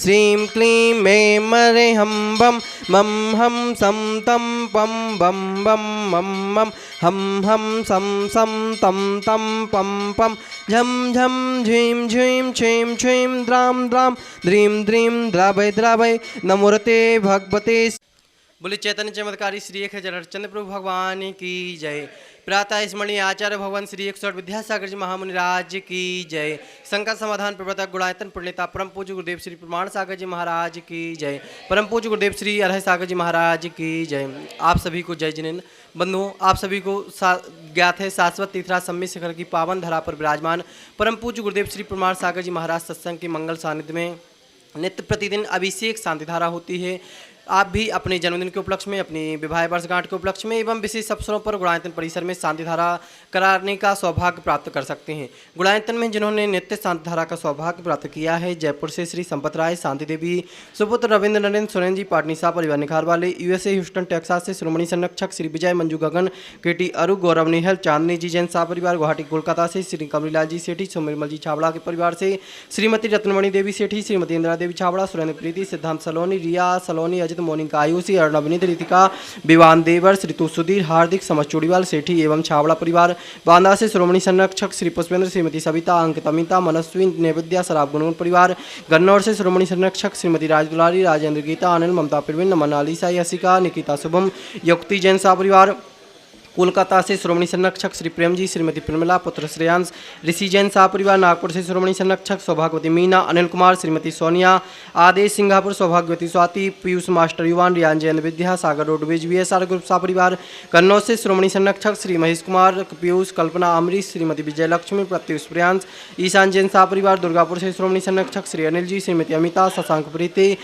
श्रीं क्लीं ऐं मरे हम बम मम हम सम तम पम बम बम मम मम हम सम सम तम तम पम पम झम झम झीं झीं छीं छीं द्राम द्राम द्रीं द्रीं द्रावय द्रावय नमोरते भगवते। बोले चैतन्य चमत्कारी श्री एक चंद्र प्रभु भगवान की जय। प्रातः स्मरणीय आचार्य भगवान श्री 108 विद्यासागर जी महामुनि राज की जय। संकट समाधान प्रवर्तक गुणायतन प्रणेता परम पूज्य गुरुदेव श्री प्रमाण सागर जी महाराज की जय। परम पूज्य गुरुदेव श्री अरह सागर जी महाराज की जय। आप सभी को जय जिनेन्द्र बंधुओं, आप सभी को ज्ञात है शाश्वत तीर्थराज सम्मित शिखर की पावन धरा पर विराजमान परम पूज्य गुरुदेव श्री प्रमाण सागर जी महाराज सत्संग के मंगल सानिध्य में नित्य प्रतिदिन अभिषेक शांति धारा होती है। आप भी अपने जन्मदिन के उपलक्ष्य में, अपनी विवाह वर्षगांठ के उपलक्ष्य में एवं विशेष अवसरों पर गुणायतन परिसर में शांति धारा कराने का सौभाग्य प्राप्त कर सकते हैं। गुणायतन में जिन्होंने नित्य शांति धारा का सौभाग्य प्राप्त किया है, जयपुर से श्री संपत राय, शांति देवी, सुपुत्र रविंद्र नरेंद्र सोरेन जी, पाटनी साह परिवार निखार वाले, यूएसए ह्यूस्टन टेक्सास से श्रोमणी संरक्षक श्री विजय मंजू गगन, केटी अरु, गौरव निहल, चांदनी जी जैन शाह परिवार, गुवाहाटी कोलकाता से श्री कमरीलाल जी सेठी, सुमिरमल जी छाबड़ा के परिवार से श्रीमती रत्नमणि देवी सेठी, श्रीमती इंदिरा देवी छाबड़ा, सुरेंद्र प्रीति, सिद्धांत सलोनी, रिया सलोनी, अजित मोनिका आयुषी, अर्णविनीत, रितिका, विवान देवर, ऋतु सुधीर, हार्दिक, समझ चूड़ीवाल सेठी एवं छाबड़ा परिवार, बांदा से श्रोमणी संरक्षक श्री पुष्पेंद्र, श्रीमती सविता, अंकित, अमिता, मनस्वी, नेविद्या, सराब गुनगुन परिवार, गन्नौर से श्रोमणी संरक्षक श्रीमती राजदुलारी, राजेंद्र, गीता, अनिल, ममता, प्रवीण, नमन, अलीसा, यशिका, निकिता, शुभम, युक्ति जैन शाह परिवार, कोलकाता से श्रोमणी संरक्षक श्री प्रेम जी, श्रीमती प्रमिला, पुत्र श्रेयांश, ऋषि जैन शाह परिवार, नागपुर से श्रोमणी संरक्षक सौभाग्यवती मीना, अनिल कुमार, श्रीमती सोनिया, आदेश, सिंगापुर सौभाग्यवती स्वाति, पीयूष मास्टर युवान, रियान जैन विद्या, सागर रोड बीएसआर ग्रुप शाह परिवार, कन्नौज से श्रोमणी संरक्षक श्री महेश कुमार, पीयूष, कल्पना, अमरीश, श्रीमती विजय लक्ष्मी, प्रत्युष प्रियांश, ईशान जैन शाह परिवार, दुर्गापुर से श्रोमणी संरक्षक श्री अनिल जी, श्रीमती अमिता, शशांक प्रीति,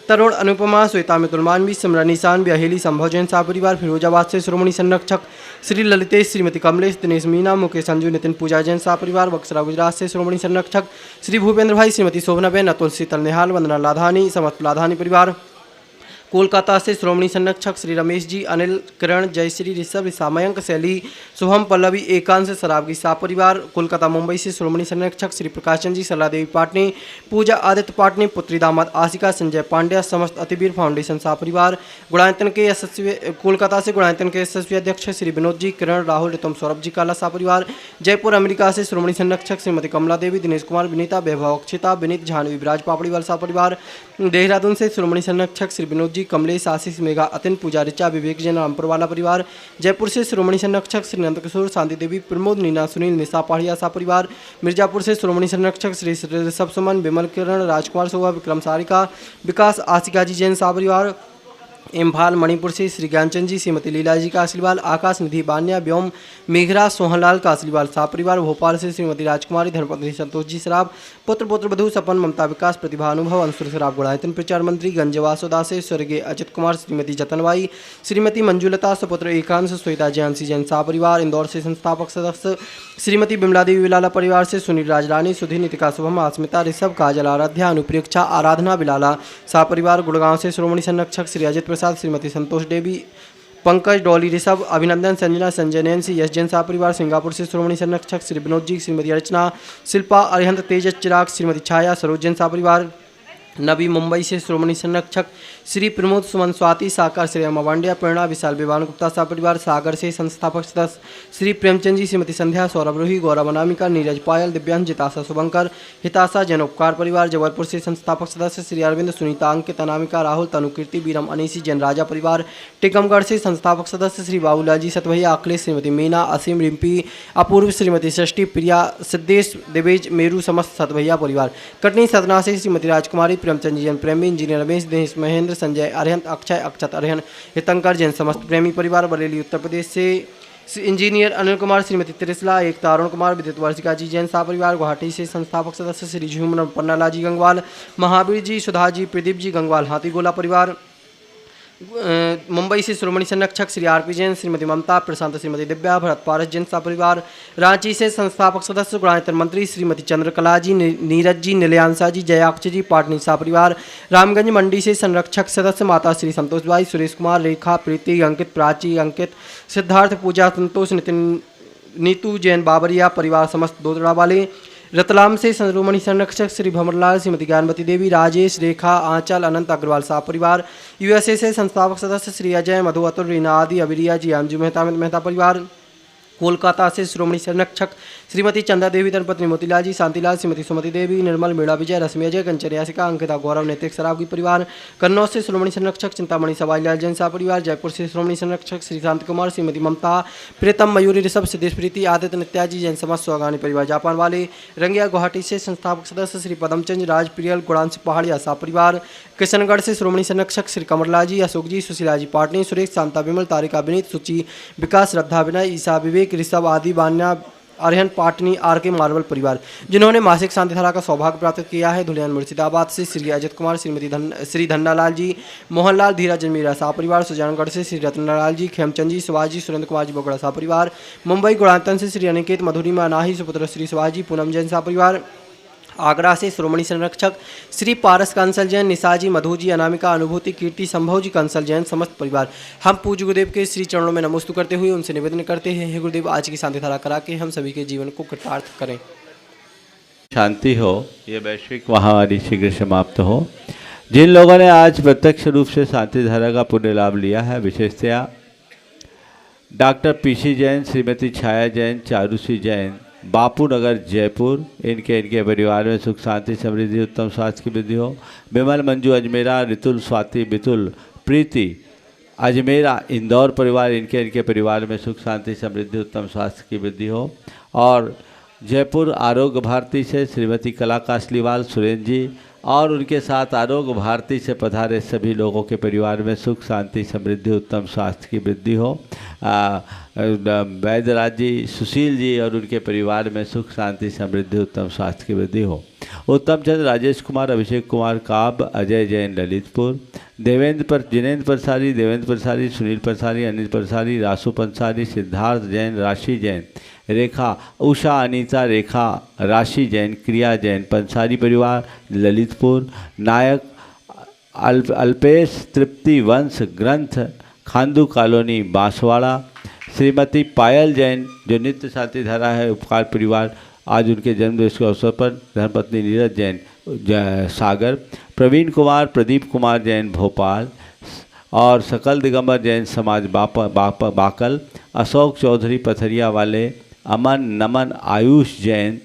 तरुण, अनुपमा, श्वेता, मितुल मानवी, सिमरन, ईशान, अहेली, संभव जैन शाह परिवार, फिरोजाबाद से श्रोमणी संरक्षक श्री ललितेश, श्रीमती कमलेश, दिनेश मीना, मुकेश, संजू, नितिन, पूजा जैन शाह परिवार, बक्सरा गुजरात से श्रोमणी संरक्षक श्री भूपेंद्र भाई, श्रीमती शोभनाबेन, अतुल, शीतल, निहाल, वंदना लाधानी, समस्त लाधानी परिवार, कोलकाता से श्रोमणी संरक्षक श्री रमेश जी, अनिल, किरण, जयश्री, ऋषभ, मयंक, शैली, शुभम, पल्लवी, एकांश, सराबगी शाह परिवार, कोलकाता मुंबई से श्रोमणी संरक्षक श्री प्रकाशन जी, सरला देवी पाटनी, पूजा आदित्य पाटनी, पुत्री दामाद आशिका, संजय पांड्या, समस्त अतिवीर फाउंडेशन शाह परिवार, गुणायतन के यशस्वी, कोलकाता से गुणायतन के यशस्वी अध्यक्ष श्री विनोद जी, किरण, राहुल, रितम, सौरभ जी काला शाह परिवार, जयपुर अमेरिका से श्रोमणी संरक्षक श्रीमती कमला देवी, दिनेश कुमार, विनीता, वैभव, अक्षिता, विनीत, झानवी, विराज पापड़ीवाल शाह परिवार, देहरादून से श्रोमणी संरक्षक श्री विनोद जी, कमलेश, आशीष, मेघा, अतिन, पूजा, ऋचा, विवेक जैन, रामपुर वाला परिवार, जयपुर से श्रोमणी संरक्षक श्री नंद किशोर, शांति देवी, प्रमोद, नीना, सुनील, निशा पहाड़िया शाह परिवार, मिर्जापुर से श्रोमणी संरक्षक श्री ऋषभ सुमन, विमल, किरण, राजकुमार शोभा, विक्रम सारिका, विकास, आशिका जी जैन शाह परिवार, इम्फाल, मणिपुर से श्री ज्ञानचंद जी, श्रीमती लीला जी का आशीर्वाद, आकाश, निधि, बान्या, व्योम, मेघरा, सोहनलाल का आशीर्वाद शाह परिवार, भोपाल से श्रीमती राजकुमारी, धर्मपत्नी संतोष जी सराब, पुत्र पुत्र वधु सपन, ममता, विकास, प्रतिभा, अनुभव, अंशुर सराब, गुणायतन प्रचार मंत्री, गंजवासोदा से स्वर्गीय अजित कुमार, श्रीमती जतनबाई, श्रीमती मंजुलता, सुपुत्र एकांश, श्वेता, जयांसी जैन शाह परिवार, इंदौर से संस्थापक सदस्य श्रीमती बिमला देवी विलाला परिवार से सुनील राजरानी, सुधीर, नितिका, शुभम, अस्मिता, ऋषभ, काजल, आराध्या, अनुप्रेक्षा, आराधना, बिलाला शाह परिवार, गुड़गांव से श्रोमणी संरक्षक श्री अजित प्रसाद, श्रीमती संतोष देवी, पंकज, डॉली, ऋषभ, अभिनंदन, संजना, संजय, नैन्सी, यश जैन शाह परिवार, सिंगापुर से श्रोमणी संरक्षक श्री विनोद जी, श्रीमती अर्चना, शिल्पा, अरिहंत, तेजस, चिराग, श्रीमती छाया, सरोज जैन शाह परिवार, नबी, मुंबई से श्रोमणी संरक्षक श्री प्रमोद, सुमन, स्वाति, साकार, श्री अम्मा वांडिया, प्रेरणा, विशाल, विवान गुप्ता शाह परिवार, सागर से संस्थापक सदस्य श्री प्रेमचंद जी, श्रीमती संध्या, सौरभ रोही, गौरव, अनामिका, नीरज, पायल, दिव्यांश, जिताशा, शुभंकर, हिताशा, जनोपकार परिवार, जबलपुर से संस्थापक सदस्य श्री अरविंद, सुनीता, अंकित, अनामिका, राहुल, तनुकीर्ति, बीरम, अनीसी, जैन राजा परिवार, टिकमगढ़ से संस्थापक सदस्य श्री बाबूलाल जी, सतभैया, अखिलेश, श्रीमती मीना, असीम, रिम्पी, अपूर्व, श्रीमती षष्ठी, प्रिया, सिद्धेश, देवेज, मेरू, समस्त सतभैया परिवार, कटनी सतना से श्रीमती राजकुमारी, प्रेमचंद जैन प्रेमी, इंजीनियर रमेश, दिनेश, महेंद्र, संजय, अरिहंत, अक्षय, अक्षत, अरिहन, हितंकर जैन समस्त प्रेमी परिवार, बरेली उत्तर प्रदेश से इंजीनियर अनिल कुमार, श्रीमती त्रिशला, एकता, अरुण कुमार, विद्युत वर्षिका जी जैन शाह परिवार, गुवाहाटी से संस्थापक सदस्य श्री झूमन, पन्नाला जी गंगवाल, महावीर जी, सुधा जी, प्रदीप जी गंगवाल, हाथीगोला परिवार, मुंबई से श्रोमणी संरक्षक श्री आरपी जैन, श्रीमती ममता, प्रशांत, श्रीमती दिव्या, भरत पारस जैन शाह परिवार, रांची से संस्थापक सदस्य गुणायतन मंत्री श्रीमती चंद्रकला जी, नीरज जी, नीलयांशा जी, जयाक्ष जी, पाटनी शाह परिवार, रामगंज मंडी से संरक्षक सदस्य माता श्री संतोष बाई, सुरेश कुमार, रेखा, प्रीति, अंकित, प्राची, अंकित, सिद्धार्थ, पूजा, संतोष, नितिन, नीतू जैन बाबरिया परिवार, समस्त दोदड़ा वाले, रतलाम से शिरोमणि संरक्षक श्री भंवरलाल, श्रीमती ज्ञानवती देवी, राजेश, रेखा, आंचल, अनंत अग्रवाल शाह परिवार। यूएसए से संस्थापक सदस्य श्री अजय, मधु, अतुल, रीना आदि, अबिरिया जी, एमजी मेहता, मेहता परिवार। कोलकाता से शिरोमणि संरक्षक श्रीमती चंदा देवी, धर्मपत्नी मोतीलाल जी, शांतिलाल, श्रीमती सुमति देवी, निर्मल, मीणा विजय, रश्मि अजय, कंचन यासिका, अंकिता, गौरव, नैतिक सरावगी परिवार। कन्नौज से शिरोमणि संरक्षक चिंतामणि सवाईलाल जैन शाह परिवार। जयपुर से शिरोमणि संरक्षक श्री शांत कुमार, श्रीमती ममता, प्रीतम, मयूरी, ऋषभ, सिद्धेश प्रीति, आदित्य, नित्याजी, जैन समाज स्वागानी परिवार। जापान वाले रंगिया गुवाहाटी से संस्थापक सदस्य श्री पदमचंद, राज, प्रियल, गुणांश पहाड़िया शाह परिवार। किशनगढ़ से शिरोमणि संरक्षक श्री कमरलाल जी, अशोक जी, सुशीला जी पाटनी, सुरेश, शांता, विमल, तारिका, विनीत, सुचि, विकास, श्रद्धा, विनय, ईसा, विवेक, ऋषभ आदि, बान्या, आर्यन, पाटनी, आर के मार्बल परिवार, जिन्होंने मासिक शांति धारा का सौभाग्य प्राप्त किया है। धुलियान मुर्शिदाबाद से श्री अजित कुमार, श्री धन्नालाल जी, मोहनलाल, धीरज, मीरा शाह परिवार। सुजानगढ़ से श्री रत्नलाल जी, खेमचंद जी, शिवाजी, सुरेंद्र कुमार जी, बोगड़ा शाह परिवार। मुंबई गुणांतन से श्री अनिकेत, मधुरिमा, नाही, सुपुत्र श्री शिवाजी, पूनम जैन शाह परिवार। आगरा से शिरोमणि संरक्षक श्री पारस कंसल जैन, निशाजी, मधु जी, अनामिका, अनुभूति, कीर्ति, संभव जी कंसल जैन, समस्त परिवार। हम पूज्य गुरुदेव के श्री चरणों में नमोस्तु करते हुए उनसे निवेदन करते हैं, हे गुरुदेव, आज की शांति धारा करा के हम सभी के जीवन को कृतार्थ करें। शांति हो, ये वैश्विक महामारी शीघ्र समाप्त हो। जिन लोगों ने आज प्रत्यक्ष रूप से शांति धारा का पुण्य लाभ लिया है, विशेषतया डॉक्टर पीसी जैन, श्रीमती छाया जैन, चारूसी जैन, बापू नगर जयपुर, इनके परिवार में सुख शांति समृद्धि उत्तम स्वास्थ्य की वृद्धि हो। विमल, मंजू अजमेरा, ऋतुल, स्वाति, बितुल, प्रीति अजमेरा इंदौर परिवार, इनके परिवार में सुख शांति समृद्धि उत्तम स्वास्थ्य की वृद्धि हो। और जयपुर आरोग्य भारती से श्रीमती कला कासलीवाल, सुरेंद्र जी और उनके साथ आरोग्य भारती से पधारे सभी लोगों के परिवार में सुख शांति समृद्धि उत्तम स्वास्थ्य की वृद्धि हो। वैद्यराज जी, सुशील जी और उनके परिवार में सुख शांति समृद्धि उत्तम स्वास्थ्य की वृद्धि हो। उत्तम चंद्र, राजेश कुमार, अभिषेक कुमार, काब, अजय जैन, ललितपुर। जिनेन्द्र प्रसारी, सुनील प्रसारी, अनिल प्रसारी, रासु पंसारी, सिद्धार्थ जैन, राशि जैन, रेखा, उषा, अनीता, रेखा, राशि जैन, क्रिया जैन, पंसारी परिवार, ललितपुर। नायक, अल्पेश, तृप्ति, वंश, ग्रंथ, खांदू कॉलोनी, बांसवाड़ा। श्रीमती पायल जैन, जो नित्य शांति धारा है, उपकार परिवार, आज उनके जन्मदिवस के अवसर पर धर्मपत्नी नीरज जैन, सागर। प्रवीण कुमार, प्रदीप कुमार जैन, भोपाल। और सकल दिगंबर जैन समाज, बाकल। अशोक चौधरी, पथरिया वाले। अमन, नमन, आयुष जैन,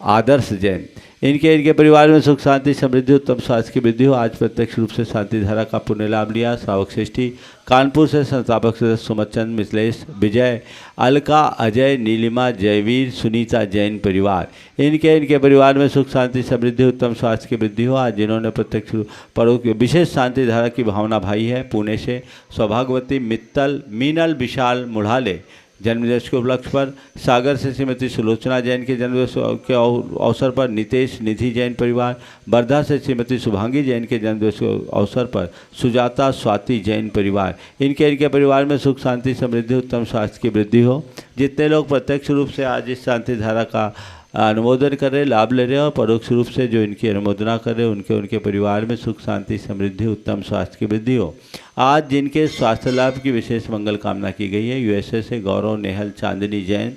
आदर्श जैन, इनके परिवार में सुख शांति समृद्धि उत्तम स्वास्थ्य की वृद्धि हो। आज प्रत्यक्ष रूप से शांति धारा का पुण्य लाभ लिया श्रावक श्रेष्ठी कानपुर से संस्थापक सदस्य सुमचंद, मिथिलेश, विजय, अलका, अजय, नीलिमा, जयवीर, सुनीता जैन परिवार, इनके परिवार में सुख शांति समृद्धि उत्तम स्वास्थ्य की वृद्धि हो। आज जिन्होंने प्रत्यक्ष परोक्ष विशेष शांति धारा की भावना भाई है, पुणे से सौभाग्यवती, मित्तल, मीनल, विशाल, मुढ़ाले जन्मदिवस के उपलक्ष्य पर। सागर से श्रीमती सुलोचना जैन के जन्मदिवस के अवसर पर नितेश, निधि जैन परिवार। वर्धा से श्रीमती शुभांगी जैन के जन्मदिवस के अवसर पर सुजाता, स्वाति जैन परिवार, इनके परिवार में सुख शांति समृद्धि उत्तम स्वास्थ्य की वृद्धि हो। जितने लोग प्रत्यक्ष रूप से आज इस शांति धारा का अनुमोदन कर रहे, लाभ ले रहे हैं, और परोक्ष रूप से जो इनकी अनुमोदना कर रहे उनके परिवार में सुख शांति समृद्धि उत्तम स्वास्थ्य की वृद्धि हो। आज जिनके स्वास्थ्य लाभ की विशेष मंगल कामना की गई है, यूएसए से गौरव, नेहल, चांदनी जैन,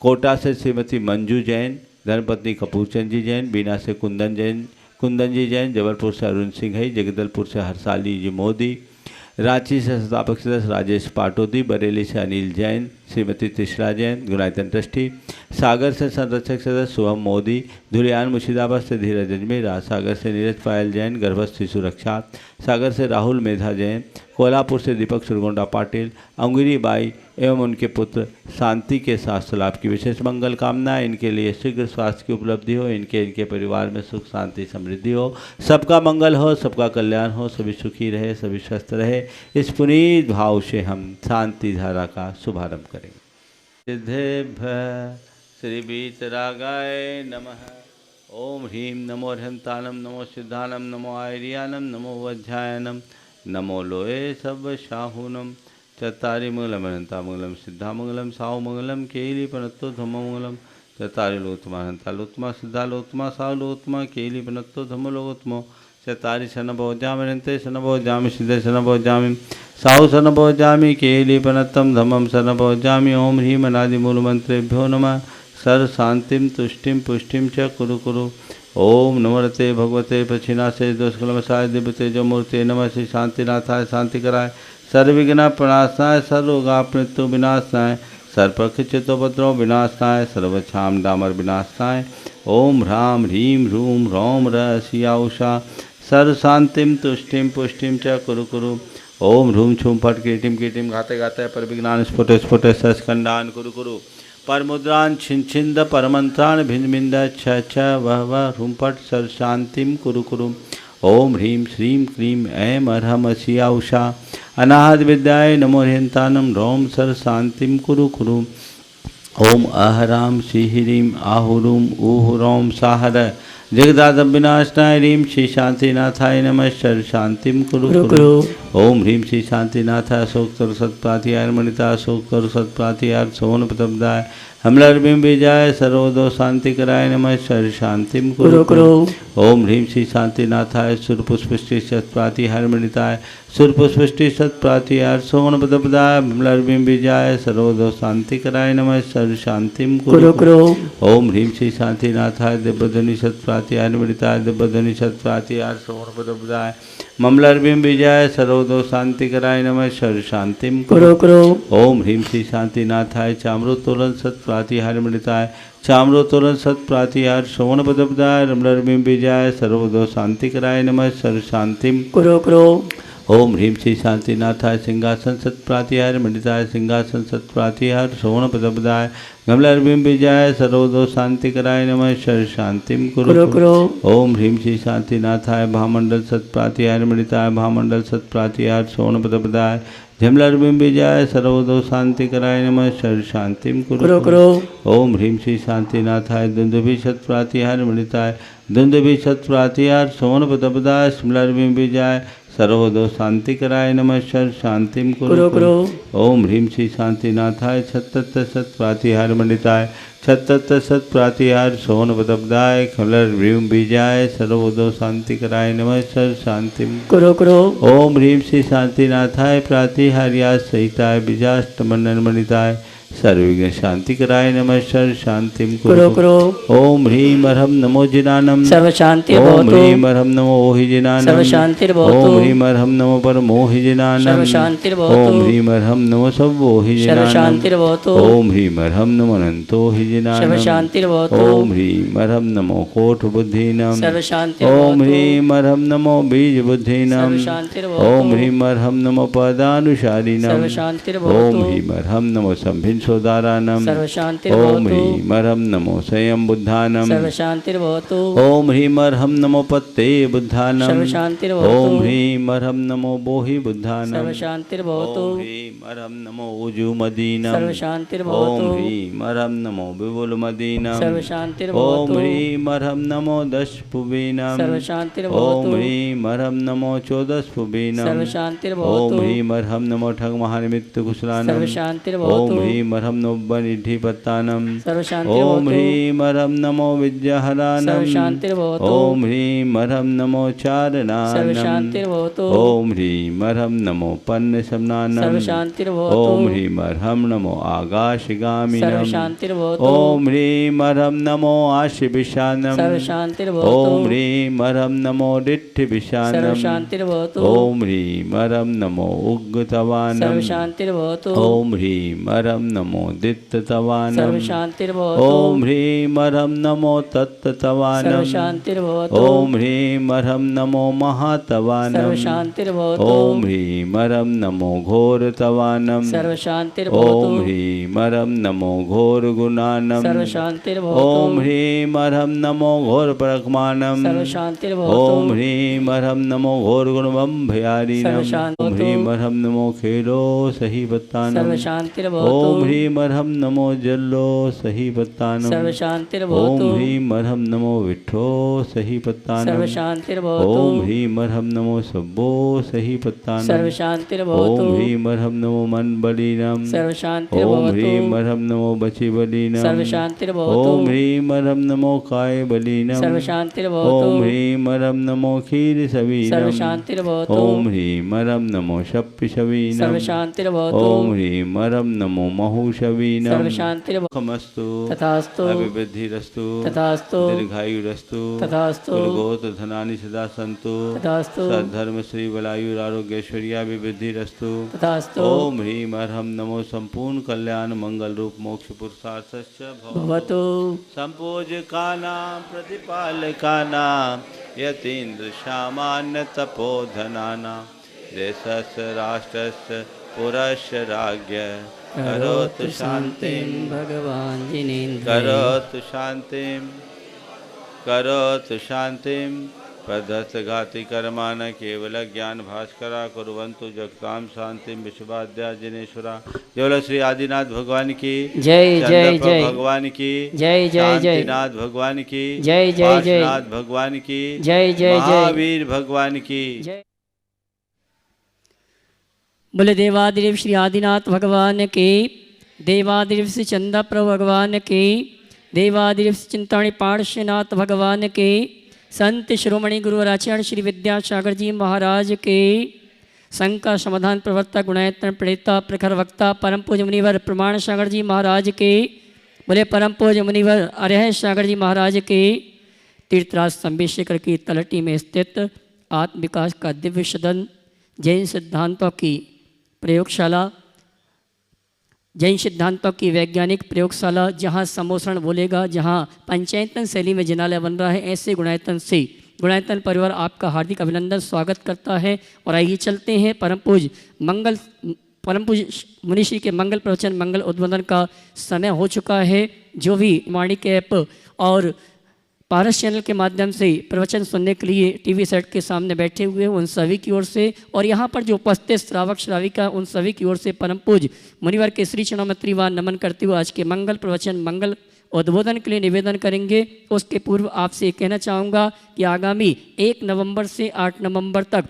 कोटा से श्रीमती मंजू जैन, धर्मपत्नी कपूरचंद जी जैन, बीना से कुंदन जी जैन, जबलपुर से अरुण सिंह है, जगदलपुर से हरसाली जी मोदी, रांची से संस्थापक सदस्य राजेश पाटोदी, बरेली से अनिल जैन, श्रीमती तिशरा जैन, गुणायतन ट्रस्टी। सागर से संरक्षक सदस्य शुभम मोदी, धुलियान मुर्शिदाबाद से धीरज अजमेरा, सागर से नीरज पायल जैन, गर्भस्थ शिशु रक्षा, सागर से राहुल मेधा जैन, कोल्हापुर से दीपक सुरगोंडा पाटिल, अंगिरी बाई एवं उनके पुत्र शांति के स्वास्थ्य लाभ की विशेष मंगल कामना। इनके लिए शीघ्र स्वास्थ्य की उपलब्धि हो, इनके परिवार में सुख शांति समृद्धि हो, सबका मंगल हो, सबका कल्याण हो, सभी सुखी रहे, सभी स्वस्थ रहे। इस पुनीत भाव से हम शांति धारा का शुभारंभ करेंगे। सिद्धेभ्य श्री वीतरागाय नमः। ओम ह्रीं नमो ह्रंतानम, नमो सिद्धानम, नमो आयर्यानम, नमो वज्रायनम, नमो लोये सब शाहूनम, चत्तारि मंगलम सिद्धामंगलम, साहुमंगलम, केलीपनत्तो धम्ममंगलम, चत्तारि लोत्मा सिद्धा लोत्मा साहु लोत्मा, केलीपनत्तो धम्मलोकोत्तमो, चत्तारि शनभोजामिरन्ते शनभोजामि सिद्धे शनभोजामि, साहु शनभोजामि, केलीपनत्तं धम्मं शनभोजामि। ओम ह्रीं अनादिमूलमंत्रेभ्यो नमः। सर्व शांतिम तुष्टिम पुष्टिम च कुरु कुरु। ओम नमस्ते भगवते प्रचिनाशे दोषकलमसाय दिव्य तेजोमूर्ति नमः। श्री शांतिनाथाय शांति कराय सर्वविघ्न प्रणाशाय सर्वरोगाप मृत्यु विनाशाय सर्वप्रकृचितोपद्रव विनाशाय सर्वक्षाम डामर विनाशाय। ओम ह्राम ह्रीम ह्रूम ह्रौम रसिया उषा सर्व शांतिम तुष्टिम पुष्टिम च कुरु कुरु। ओम ह्रूम छूम फट कीटिम कीटिम घाते घाते पर विज्ञान स्फुट स्फुट सस्कंडान कुरु कुरु। परमुद्रान छिन छिंद परमंत्रान भिन्न भिंद छ छ वह वह ह्रूम फट सर्व शांतिम कुरु कुरु। ओम ह्रीम श्रीम क्लीम ऐम अर्हम असिया उषा अनाहद विद्याय नमो ह्यंतानम रोम सर्व शांतिम कुरु कुरु। ओम अहराम श्रीह्रीम आहुरूम ऊहुरोम साहर जगदादम विनाशनाय ह्रीम श्री शांतिनाथाय नमः सर्व शांतिम कुरु कुरु। ओम ह्रीम श्री शांतिनाथाय अशोक तर सत्प्रातिहार मणिता अशोक तर सत्प्रातिहार सोन प्रतपदाय हमलर्भिम विजय सर्वदो शांति कराय नमः सर्व शांतिम कुरु कुरु। ओम ह्रीम श्री शांतिनाथाय सुरपुष्पृष्टि सत्प्रातिहार मणिताय सुरपुष्पृष्टि सत्प्रातिहार सोन प्रतपदाय हमलर्भिम विजय सर्वदो शांति कराय नमः सर्व शांतिम कुरु कुरु। ओम ह्रीम श्री शांतिनाथाय दिव्यध्वनि सत्प्रातिहार मणिताय दिव्यध्वनि सत्प्रातिहार सोन प्रतपदाय ममलर्भिम विजय सर्वदो शांति कराय नमः सर्व शांतिम कुरु कुरु। ओम ह्रीम श्री शांतिनाथाय चाम्रोत्तोलन सत्प्रातिहार मणिताय चाम्रोत्तोलन सत्प्रातिहार श्रवण पदपदाय रमलर्भिम विजय सर्वदो शांति कराय नमः सर्व शांतिम कुरु कुरु। ओम ह्रीम श्री शांतिनाथाय सिंहासन सत्प्रातिहार मणिताय सिंहासन सत्प्रातिहार श्रवण पदपदाय गमलर्भिम विजय सर्वदो शांति कराय नमः सर्व शांतिम कुरु कुरु। ओम ह्रीम श्री शांतिनाथाय भामंडल सत्प्रातिहार मणिताय भामंडल सत्प्रातिहार श्रवण पदपदाय झमलर्भिम विजय सर्वदो शांति कराय नमः सर्व शांतिम कुरु कुरु। ओम ह्रीम श्री शांतिनाथाय दुंदुभि सत्प्रातिहार मणिताय दुंदुभि सत्प्रातिहार श्रवण पदपदाय स्मलर्भिम विजय सर्वदो शांति कराय नमः सर्व शांतिम कुरु कुरु। ओम ह्रीम श्री शांतिनाथाय छत्तत सत्प्रातिहार मणिताय छत्तत सत्प्रातिहार सोन पदपदाय खमलर्भिम विजय सर्वदो शांति कराय नमः सर्व शांतिम कुरु कुरु। ओम ह्रीम श्री शांतिनाथाय प्रातिहार्या सहिताय बीजाष्टमंडन मणिताय सर्वविघ्न शांति कराय नमः सर्व शांतिम कुरु कुरु। ओम ह्रीम अर्हम नमो जिनानम सर्व शांति ओम ह्रीम अर्हम नमो ओहि जिनानम सर्व शांति ओम ह्रीम अर्हम नमो परमोहि जिनानम सर्व शांति ओम ह्रीम अर्हम नमो सब्बोहि सर्व शांति जिनानम ओम ह्रीम अर्हम नमो अनंतोहि सर्व जिनानम शांति ओम ह्रीम अर्हम नमो कोट बुद्धिनम सर्व शांति ओम ह्रीम अर्हम नमो बीज बुद्धिनम सर्व शांति ओम ह्रीम अर्हम नमो पदानुसारिणम सर्व शांति ओम ह्रीम अर्हम नमो संभिन सोदारानम सर्व शांति ओम ह्रीम अर्हम नमो स्वयं बुद्धानम सर्व शांति ओम ह्रीम अर्हम नमो पत्ते बुद्धानम सर्व शांति ओम ह्रीम अर्हम नमो बोहि बुद्धानम सर्व शांति ओम ह्रीम अर्हम नमो उजु मदीनम सर्व शांति ओम ह्रीम अर्हम नमो विपुल मदीनम सर्व शांति ओम ह्रीम अर्हम नमो दश पुबीनम सर्व शांति ओम ह्रीम अर्हम नमो चौदश पुबीनम सर्व शांति ओम ह्रीम अर्हम नमो ठग महानिमित्त कुशलानम सर्व शांति ओम ह्रीम अर्हम नमो निधिपत्तानम सर्व शांति ओम ह्रीम अर्हम नमो विद्याहरानम सर्व शांति ओम ह्रीम अर्हम नमो सर्व चारनानम शांति ओम ह्रीम अर्हम नमो पन्न सर्व शमनानम शांति ओम ह्रीम अर्हम नमो सर्व आकाशगामिनम शांति ओम ह्रीम अर्हम नमो आशि विशानम सर्व शांति ओम ह्रीम अर्हम नमो डिट्ठ सर्व विशानम शांति ओम ह्रीम अर्हम नमो उग्गतवानम सर्व शांति ओम ह्रीम अर्हम नमो सर्व दित्ततवानम शांति ओम ह्रीम अर्हम नमो सर्व तत्ततवानम शांति ओम ह्रीम अर्हम नमो सर्व महातवानम शांति ओम ह्रीम अर्हम नमो घोरतवानम सर्व शांति ओम ह्रीम अर्हम नमो घोर गुणानम सर्व शांति ओम ह्रीम अर्हम नमो घोर परकमानम सर्व शांति ओम ह्रीम अर्हम नमो घोर गुणवम भयारीनम सर्व शांति ओम ह्रीम अर्हम नमो खेलो सही बत्तानम सर्व शांति ओम ह्रीम अर्हम नमो जल्लो सही पत्तानम सर्व शांति ओम ह्रीम अर्हम नमो विठ्ठो सही सर्व पत्तानम शांति ओम ह्रीम अर्हम नमो सब्बो सही सर्व पत्तानम शांति ओम ह्रीम अर्हम नमो मन बलीनम सर्व शांति ओम ह्रीम अर्हम नमो बची बलीनम सर्व शांति ओम ह्रीम अर्हम नमो काय बलीनम सर्व शांति ओम ह्रीम अर्हम नमो खीर सर्व सवीनम शांति ओम ह्रीम अर्हम नमो शप्पि सर्व शवीनम शांति ओम ह्रीम अर्हम नमो बाहु शवीनम सर्वशांतिर्भवतु तथास्तु अभिवृद्धिरस्तु तथास्तु दीर्घायुरस्तु तथास्तु कुलगोत्र धनानि सदा सन्तु तथास्तु सद्धर्म श्री बलायुरारोग्यैश्वर्याभिवृद्धिरस्तु तथास्तु ओम ह्रीं अर्हं नमो संपूर्ण कल्याण मंगल रूप मोक्ष पुरुषार्थस्य भवतु संपूज्यकानां प्रतिपालकानां यतीन्द्र सामान्य तपोधनानां देशस्य राष्ट्रस्य पुरस्य राज्ञ करोतु शान्तिं भगवान जिनेन्द्र करोतु शान्तिं पदस्थघाति कर्मान केवल ज्ञान भास्करा कुर्वन्तु जगतां शांतिं विश्वाद्या जिनेश्वरा। जय श्री आदिनाथ भगवान की जय जय जय भगवान की जय जय जय नाथ भगवान की जय जय जय नाथ भगवान की जय जय जय महावीर भगवान की जय। बोले देवादिदेव श्री आदिनाथ भगवान के, देवादिदेव श्री चंदा प्रभु भगवान के, देवादिदेव श्री चिंतामणि पार्श्वनाथ भगवान के, संत शिरोमणि गुरुवराचार्य श्री विद्यासागर जी महाराज के, शंका समाधान प्रवर्तक गुणायतन प्रणेता प्रखर वक्ता परम पूज्य मुनिवर प्रमाण सागर जी महाराज के, बोले परम पूज्य मुनिवर अरह सागर जी महाराज के, तीर्थराज संबेशेखर की तलहटी में स्थित आत्म विकास का दिव्य सदन, जैन सिद्धांतों की प्रयोगशाला, जैन सिद्धांतों की वैज्ञानिक प्रयोगशाला, जहाँ समोसरण बोलेगा, जहाँ पंचायतन शैली में जिनालय बन रहा है, ऐसे गुणायतन से गुणायतन परिवार आपका हार्दिक अभिनंदन स्वागत करता है। और आइए चलते हैं परम पूज्य मुनिश्री के मंगल प्रवचन मंगल उद्बोधन का समय हो चुका है। जो भी माणिक ऐप और पारस चैनल के माध्यम से प्रवचन सुनने के लिए टीवी सेट के सामने बैठे हुए उन सभी की ओर से, और यहाँ पर जो उपस्थित श्रावक श्राविका उन सभी की ओर से परम पूज्य मुनिवर के श्री चरणों में त्रिवार नमन करते हुए आज के मंगल प्रवचन मंगल उद्बोधन के लिए निवेदन करेंगे। उसके पूर्व आपसे कहना चाहूँगा कि आगामी 1 नवंबर से 8 नवंबर तक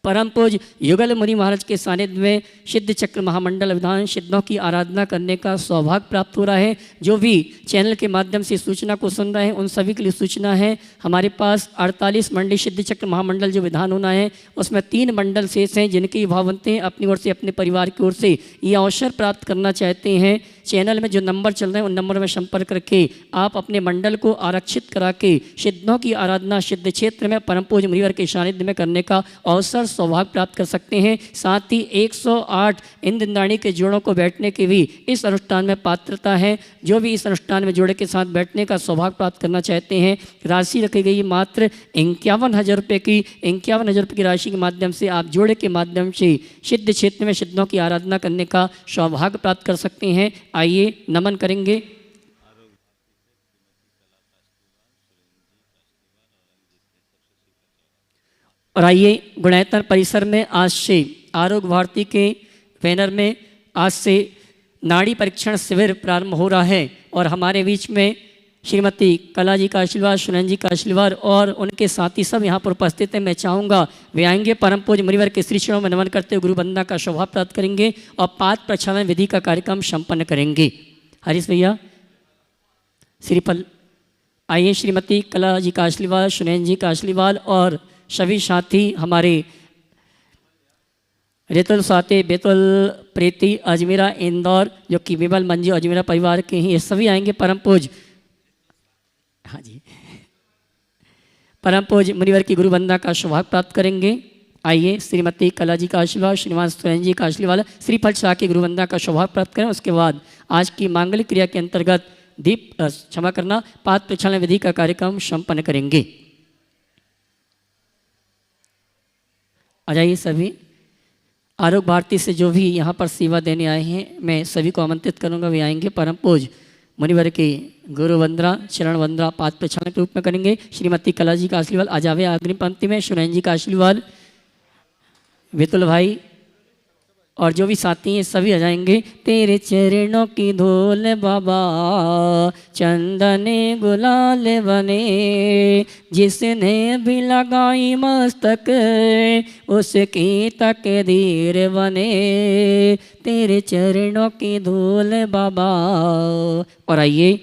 परम पूज्य युगल मुनि महाराज के सानिध्य में सिद्ध चक्र महामंडल विधान सिद्धों की आराधना करने का सौभाग्य प्राप्त हो रहा है। जो भी चैनल के माध्यम से सूचना को सुन रहे हैं उन सभी के लिए सूचना है, हमारे पास 48 मंडली सिद्ध चक्र महामंडल जो विधान होना है उसमें 3 मंडल शेष हैं, जिनके भावंते अपनी ओर से अपने परिवार की ओर से ये अवसर प्राप्त करना चाहते हैं। चैनल में जो नंबर चल रहे हैं उन नंबर में संपर्क करके आप अपने मंडल को आरक्षित करा के सिद्धों की आराधना सिद्ध क्षेत्र में परम पूज्य मुनिवर के सानिध्य में करने का अवसर सौभाग्य प्राप्त कर सकते हैं। साथ ही 108 इंद्रदाणी के जोड़ों को बैठने की भी इस अनुष्ठान में पात्रता है। जो भी इस अनुष्ठान में जोड़े के साथ बैठने का सौभाग्य प्राप्त करना चाहते हैं, राशि रखी गई मात्र 51,000 रुपये की। 51,000 रुपये की राशि के माध्यम से आप जोड़े के माध्यम से सिद्ध क्षेत्र में सिद्धों की आराधना करने का सौभाग्य प्राप्त कर सकते हैं। आइए नमन करेंगे। और आइए गुणायतन परिसर में आज से आरोग्य भारती के बैनर में आज से नाड़ी परीक्षण शिविर प्रारंभ हो रहा है और हमारे बीच में श्रीमती कला जी का आशीर्वाद, सुनैन जी का आशीर्वाद और उनके साथी सब यहाँ पर उपस्थित हैं। मैं चाहूँगा वे आएंगे, परम पूज्य मुनिवर के श्री चरणों में नमन करते हुए गुरु वंदना का सौभाग्य प्राप्त करेंगे और पाद प्रक्षालन विधि का कार्यक्रम संपन्न करेंगे। हरीश भैया श्रीफल आइए, श्रीमती कला जी का आशीर्वाद, सुनैन जी का आशीर्वाद और सभी साथी हमारे रेतुल साते बेतुल प्रीति अजमेरा इंदौर जो कि विमल मंजू अजमेरा परिवार के हैं, ये सभी आएंगे। परम पूज्य हाँ जी परम पूज्य मुनिवर की गुरु वंदना का सौभाग्य प्राप्त करेंगे। आइए श्रीमती कला जी का आशीर्वाद, श्रीमान सुरेंद्र जी का आशीर्वाद, श्रीफल शाह की गुरु वंदना का सौभाग्य प्राप्त करें। उसके बाद आज की मांगलिक क्रिया के अंतर्गत दीप क्षमा करना पाद प्रक्षालन विधि का कार्यक्रम संपन्न करेंगे। आ जाइए सभी। आरोग्य भारती से जो भी यहाँ पर सेवा देने आए हैं मैं सभी को आमंत्रित करूँगा, वे आएंगे। परम पूज्य मुनिवर की गुरु वंदना चरण वंदना पाद प्रक्षालन के रूप में करेंगे। श्रीमती कला जी का आशीर्वाद आ जावे अग्रिम पंक्ति में, सुनैन जी का आशीर्वाद, वितुल भाई और जो भी साथी हैं सभी आ जाएंगे। तेरे चरणों की धूल बाबा चंदने गुलाल बने, जिसने भी लगाई मस्तक उसकी तकदीर बने, तेरे चरणों की धूल बाबा। और आइए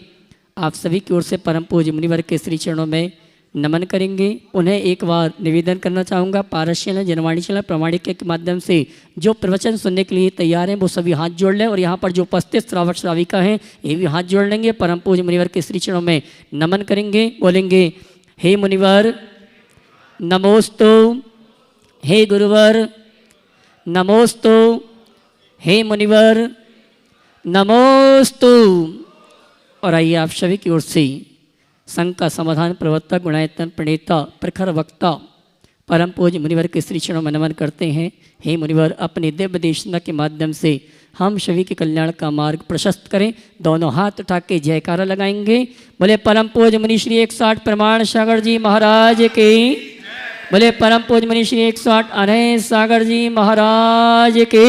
आप सभी की ओर से परम पूज्य मुनिवर के श्री चरणों में नमन करेंगे। उन्हें एक बार निवेदन करना चाहूँगा, पारस चैनल, जनवाणी चैनल, प्रमाणिक के माध्यम से जो प्रवचन सुनने के लिए तैयार हैं वो सभी हाथ जोड़ लें, और यहाँ पर जो उपस्थित श्रावक श्राविका हैं ये भी हाथ जोड़ लेंगे। परम पूज्य मुनिवर के श्री चरणों में नमन करेंगे, बोलेंगे हे मुनिवर नमोस्तु, हे गुरुवर नमोस्तु, हे मुनिवर नमोस्तु। और आइए आप सभी की ओर से संघ का समाधान प्रवक्ता, गुणायतन प्रणेता, प्रखर वक्ता परम पूज्य मुनिवर के श्री चरणों में नमन करते हैं। हे मुनिवर, अपनी दिव्य देशना के माध्यम से हम सभी के कल्याण का मार्ग प्रशस्त करें। दोनों हाथ उठा के जयकारा लगाएंगे। बोले परम पूज्य मुनि श्री 108 प्रमाण सागर जी महाराज की, बोले परम पूज्य मुनि श्री 108 अनय सागर जी महाराज की।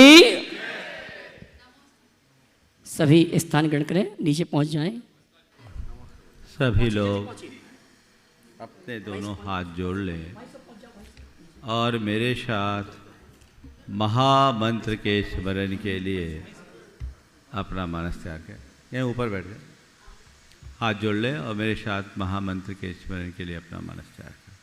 सभी स्थान ग्रहण करें, नीचे पहुंच जाएं। सभी लोग अपने दोनों हाथ जोड़ लें और मेरे साथ महामंत्र के स्मरण के लिए अपना मानस त्याग करें। यहाँ ऊपर बैठ गए, हाथ जोड़ लें और मेरे साथ महामंत्र के स्मरण के लिए अपना मानस त्याग करें।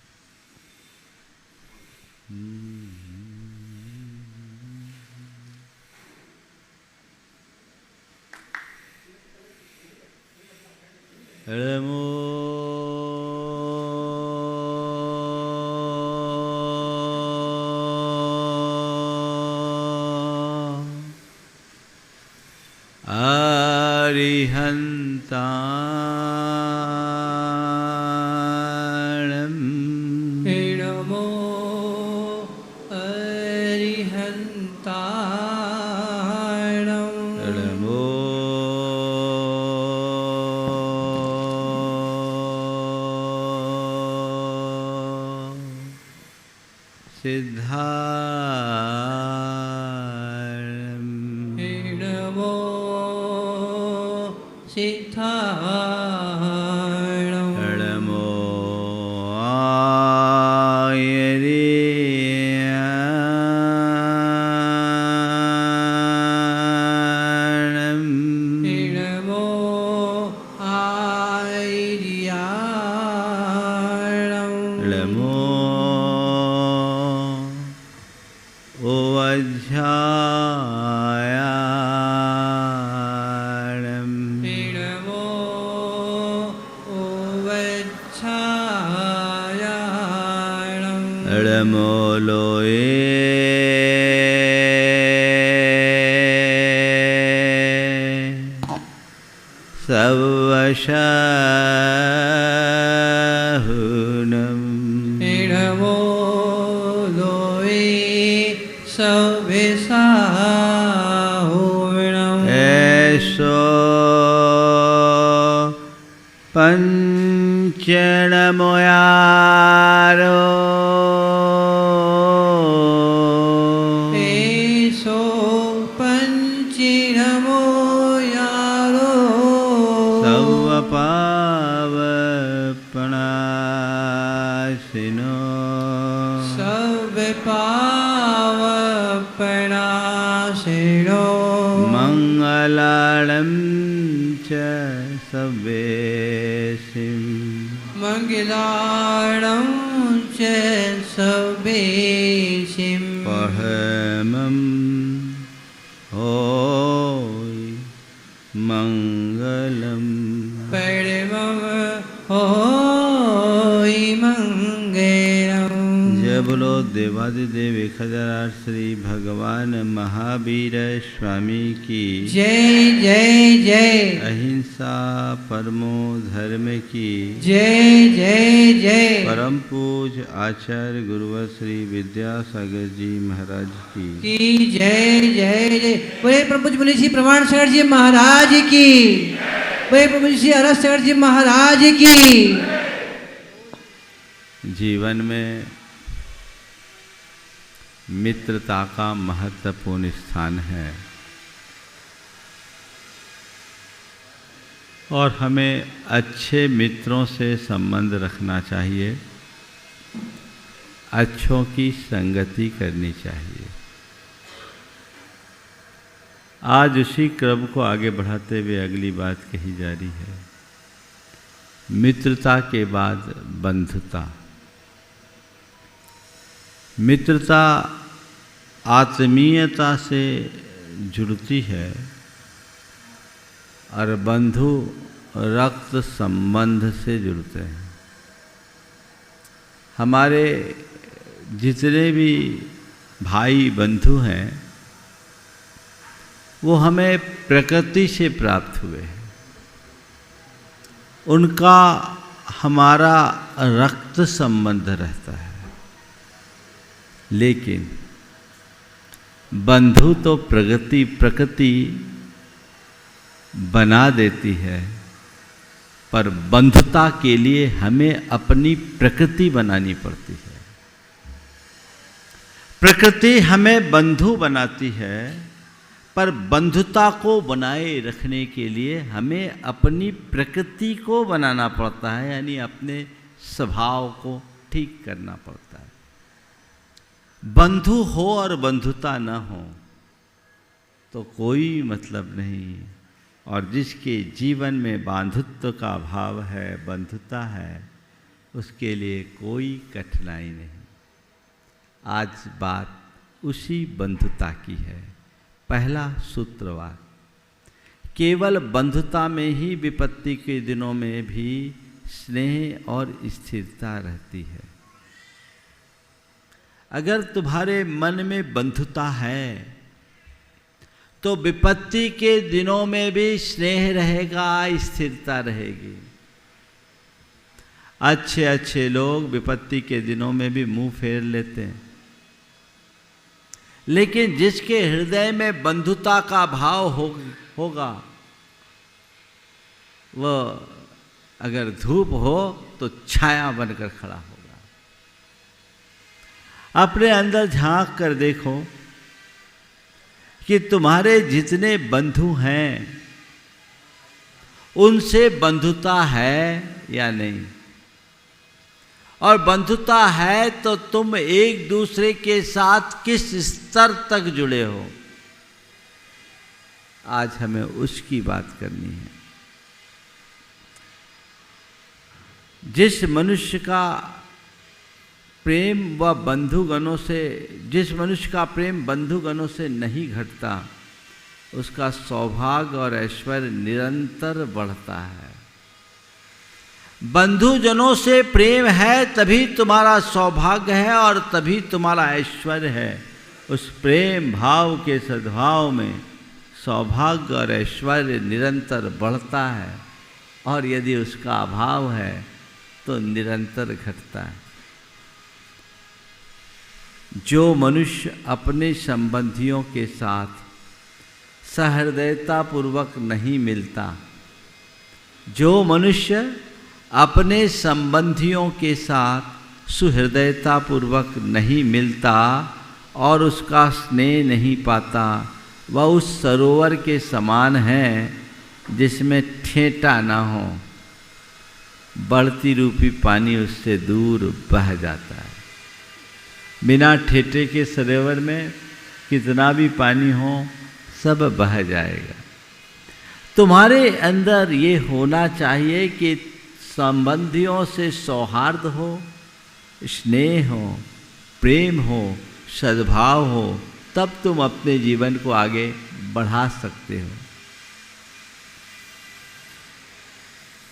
नमो अरिहन्ताणम्, नमो अरिहन्ताणम्, नमो सिद्धारम्, नमो सिद्धारम्, नमो आयर्याणम्, नमो आयर्याणम्, नमो ओवज्झायाणम्, नमो ओवज्झायाणम्, नमो लोये सवशाहुनम्, नमो लोये सविसाहुणम्, ऐसो पंचनमोयारो एषो पञ्चिनमो यारो सर्वपावपणाशिनो सर्वपावपणाशिनो मंगलालं च सवेशिम्, मङ्गलाणं च सवेशिं परमं होय मंगलम्, परमं होय मङ्गलम्। जय बोलो देवादिदेव 1008 श्री भगवान महावीर स्वामी की जय जय जय, अहिंसा परमो धर्म की जय जय जय, परम पूज्य आचार्य गुरुवर श्री विद्यासागर जी महाराज की की जय जय जय। बोले प्रभु मुनि श्री प्रमाण सागर जी महाराज की, बोले प्रभु श्री अरस सागर जी महाराज की। जीवन में मित्रता का महत्वपूर्ण स्थान है और हमें अच्छे मित्रों से संबंध रखना चाहिए, अच्छों की संगति करनी चाहिए। आज उसी क्रम को आगे बढ़ाते हुए अगली बात कही जा रही है। मित्रता के बाद बंधुता। मित्रता आत्मीयता से जुड़ती है और बंधु रक्त संबंध से जुड़ते हैं। हमारे जितने भी भाई बंधु हैं वो हमें प्रकृति से प्राप्त हुए हैं। उनका हमारा रक्त संबंध रहता है, लेकिन बंधु तो प्रकृति बना देती है, पर बंधुता के लिए हमें अपनी प्रकृति बनानी पड़ती है। प्रकृति हमें बंधु बनाती है, पर बंधुता को बनाए रखने के लिए हमें अपनी प्रकृति को बनाना पड़ता है, यानी अपने स्वभाव को ठीक करना पड़ता है। बंधु हो और बंधुता न हो तो कोई मतलब नहीं, और जिसके जीवन में बंधुत्व का भाव है, बंधुता है, उसके लिए कोई कठिनाई नहीं। आज बात उसी बंधुता की है। पहला सूत्रवाद, केवल बंधुता में ही विपत्ति के दिनों में भी स्नेह और स्थिरता रहती है। अगर तुम्हारे मन में बंधुता है तो विपत्ति के दिनों में भी स्नेह रहेगा, स्थिरता रहेगी। अच्छे अच्छे लोग विपत्ति के दिनों में भी मुंह फेर लेते हैं, लेकिन जिसके हृदय में बंधुता का भाव होगा वह अगर धूप हो तो छाया बनकर खड़ा होगा। अपने अंदर झांक कर देखो कि तुम्हारे जितने बंधु हैं उनसे बंधुता है या नहीं, और बंधुता है तो तुम एक दूसरे के साथ किस स्तर तक जुड़े हो। आज हमें उसकी बात करनी है। जिस मनुष्य का प्रेम व बंधुगणों से, जिस मनुष्य का प्रेम बंधुगणों से नहीं घटता, उसका सौभाग्य और ऐश्वर्य निरंतर बढ़ता है। बंधुजनों से प्रेम है तभी तुम्हारा सौभाग्य है और तभी तुम्हारा ऐश्वर्य है। उस प्रेम भाव के सद्भाव में सौभाग्य और ऐश्वर्य निरंतर बढ़ता है, और यदि उसका अभाव है तो निरंतर घटता है। जो मनुष्य अपने संबंधियों के साथ सहृदयता पूर्वक नहीं मिलता, जो मनुष्य अपने संबंधियों के साथ सुहृदयता पूर्वक नहीं मिलता और उसका स्नेह नहीं पाता, वह उस सरोवर के समान है जिसमें ठेटा ना हो। बढ़ती रूपी पानी उससे दूर बह जाता है। बिना ठेटे के सरोवर में कितना भी पानी हो सब बह जाएगा। तुम्हारे अंदर ये होना चाहिए कि संबंधियों से सौहार्द हो, स्नेह हो, प्रेम हो, सद्भाव हो, तब तुम अपने जीवन को आगे बढ़ा सकते हो।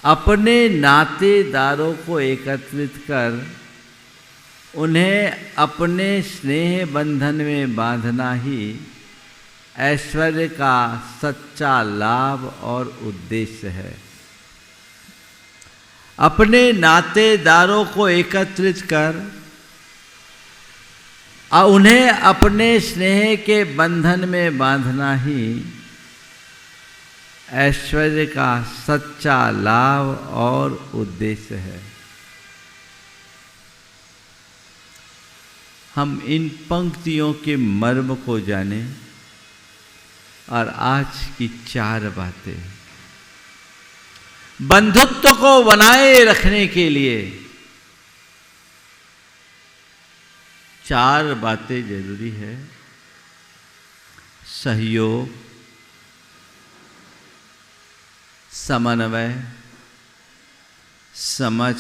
अपने नातेदारों को एकत्रित कर उन्हें अपने स्नेह बंधन में बांधना ही ऐश्वर्य का सच्चा लाभ और उद्देश्य है। अपने नातेदारों को एकत्रित कर उन्हें अपने स्नेह के बंधन में बांधना ही ऐश्वर्य का सच्चा लाभ और उद्देश्य है। हम इन पंक्तियों के मर्म को जाने और आज की 4 बातें बंधुत्व को बनाए रखने के लिए 4 बातें जरूरी है। सहयोग, समन्वय, समझ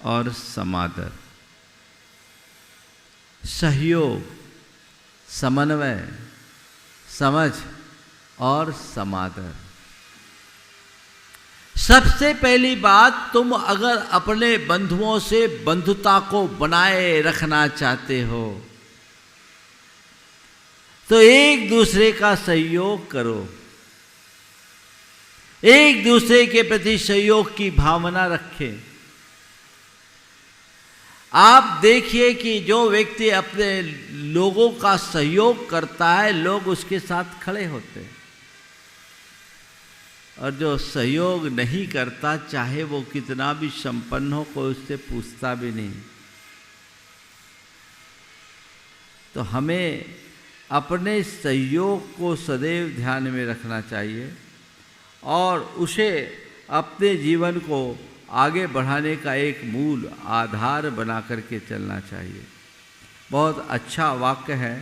और समादर, सहयोग, समन्वय, समझ और समादर। सबसे पहली बात, तुम अगर अपने बंधुओं से बंधुता को बनाए रखना चाहते हो तो एक दूसरे का सहयोग करो, एक दूसरे के प्रति सहयोग की भावना रखें। आप देखिए कि जो व्यक्ति अपने लोगों का सहयोग करता है, लोग उसके साथ खड़े होते हैं, और जो सहयोग नहीं करता, चाहे वो कितना भी संपन्न हो, कोई उससे पूछता भी नहीं। तो हमें अपने सहयोग को सदैव ध्यान में रखना चाहिए और उसे अपने जीवन को आगे बढ़ाने का एक मूल आधार बना करके चलना चाहिए। बहुत अच्छा वाक्य है।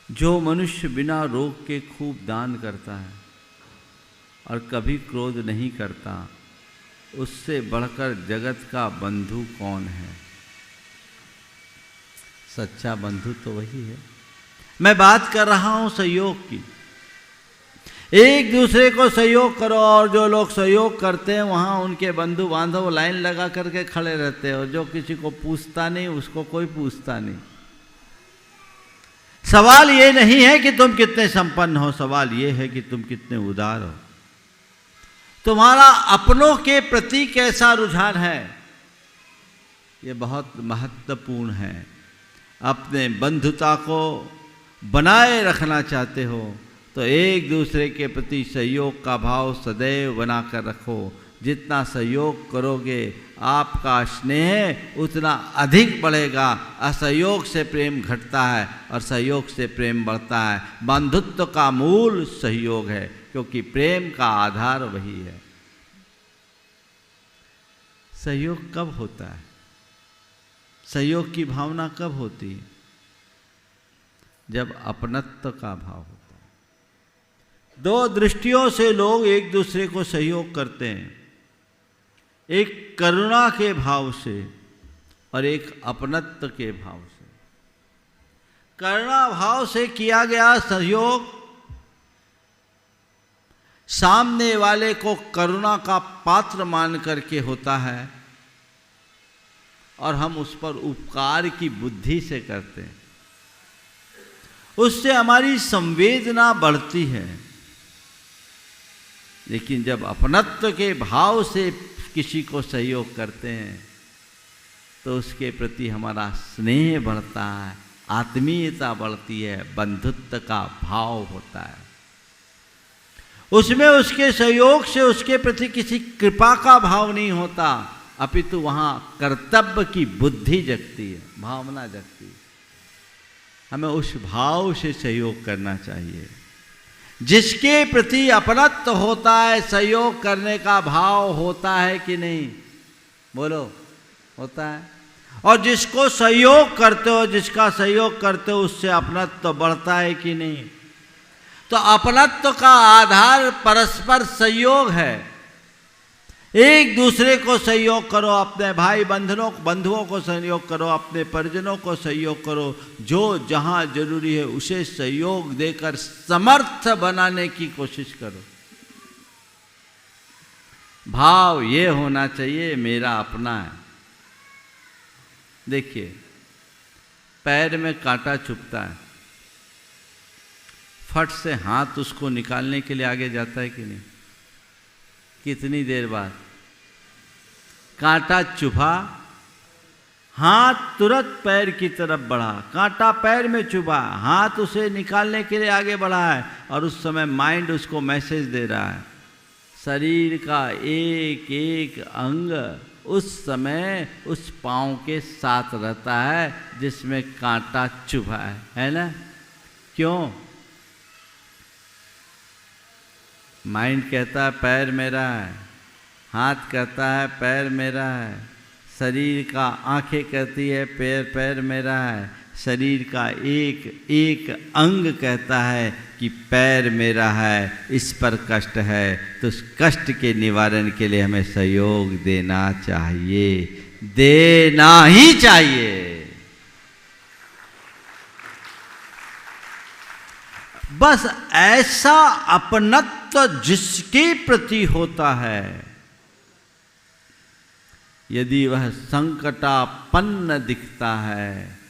जो मनुष्य बिना रोग के खूब दान करता है और कभी क्रोध नहीं करता, उससे बढ़कर जगत का बंधु कौन है? सच्चा बंधु तो वही है। मैं बात कर रहा हूं सहयोग की। एक दूसरे को सहयोग करो, और जो लोग सहयोग करते हैं वहां उनके बंधु बांधव लाइन लगा करके खड़े रहते हैं, और जो किसी को पूछता नहीं उसको कोई पूछता नहीं। सवाल ये नहीं है कि तुम कितने संपन्न हो, सवाल ये है कि तुम कितने उदार हो, तुम्हारा अपनों के प्रति कैसा रुझान है। ये बहुत महत्वपूर्ण है। अपने बंधुता को बनाए रखना चाहते हो तो एक दूसरे के प्रति सहयोग का भाव सदैव बनाकर रखो। जितना सहयोग करोगे आपका स्नेह उतना अधिक बढ़ेगा। असहयोग से प्रेम घटता है और सहयोग से प्रेम बढ़ता है। बंधुत्व का मूल सहयोग है, क्योंकि प्रेम का आधार वही है। सहयोग कब होता है? सहयोग की भावना कब होती है? जब अपनत्व का भाव होता है। दो दृष्टियों से लोग एक दूसरे को सहयोग करते हैं, एक करुणा के भाव से और एक अपनत्व के भाव से। करुणा भाव से किया गया सहयोग सामने वाले को करुणा का पात्र मान करके होता है और हम उस पर उपकार की बुद्धि से करते हैं। उससे हमारी संवेदना बढ़ती है। लेकिन जब अपनत्व के भाव से किसी को सहयोग करते हैं तो उसके प्रति हमारा स्नेह बढ़ता है, आत्मीयता बढ़ती है, बंधुत्व का भाव होता है। उसमें उसके सहयोग से उसके प्रति किसी कृपा का भाव नहीं होता, अपितु वहाँ कर्तव्य की बुद्धि जगती है, भावना जगती है। हमें उस भाव से सहयोग करना चाहिए। जिसके प्रति अपनत्व होता है, सहयोग करने का भाव होता है कि नहीं? बोलो, होता है। और जिसको सहयोग करते हो, जिसका सहयोग करते हो, उससे अपनत्व बढ़ता है कि नहीं? तो अपनत्व का आधार परस्पर सहयोग है। एक दूसरे को सहयोग करो, अपने भाई बंधुओं को सहयोग करो, अपने परिजनों को सहयोग करो। जो जहाँ जरूरी है उसे सहयोग देकर समर्थ बनाने की कोशिश करो। भाव ये होना चाहिए मेरा अपना है। देखिए, पैर में कांटा चुभता है, फट से हाथ उसको निकालने के लिए आगे जाता है कि नहीं? कितनी देर बाद कांटा चुभा, हाथ तुरंत पैर की तरफ बढ़ा, कांटा पैर में चुभा, हाथ उसे निकालने के लिए आगे बढ़ा है, और उस समय माइंड उसको मैसेज दे रहा है। शरीर का एक एक अंग उस समय उस पाँव के साथ रहता है जिसमें कांटा चुभा है ना? क्यों? माइंड कहता है पैर मेरा है, हाथ कहता है पैर मेरा है, शरीर का आंखें कहती है पैर मेरा है, शरीर का एक एक अंग कहता है कि पैर मेरा है, इस पर कष्ट है, तो उस कष्ट के निवारण के लिए हमें सहयोग देना चाहिए, देना ही चाहिए। बस ऐसा अपनत्व जिसके प्रति होता है, यदि वह संकटापन्न दिखता है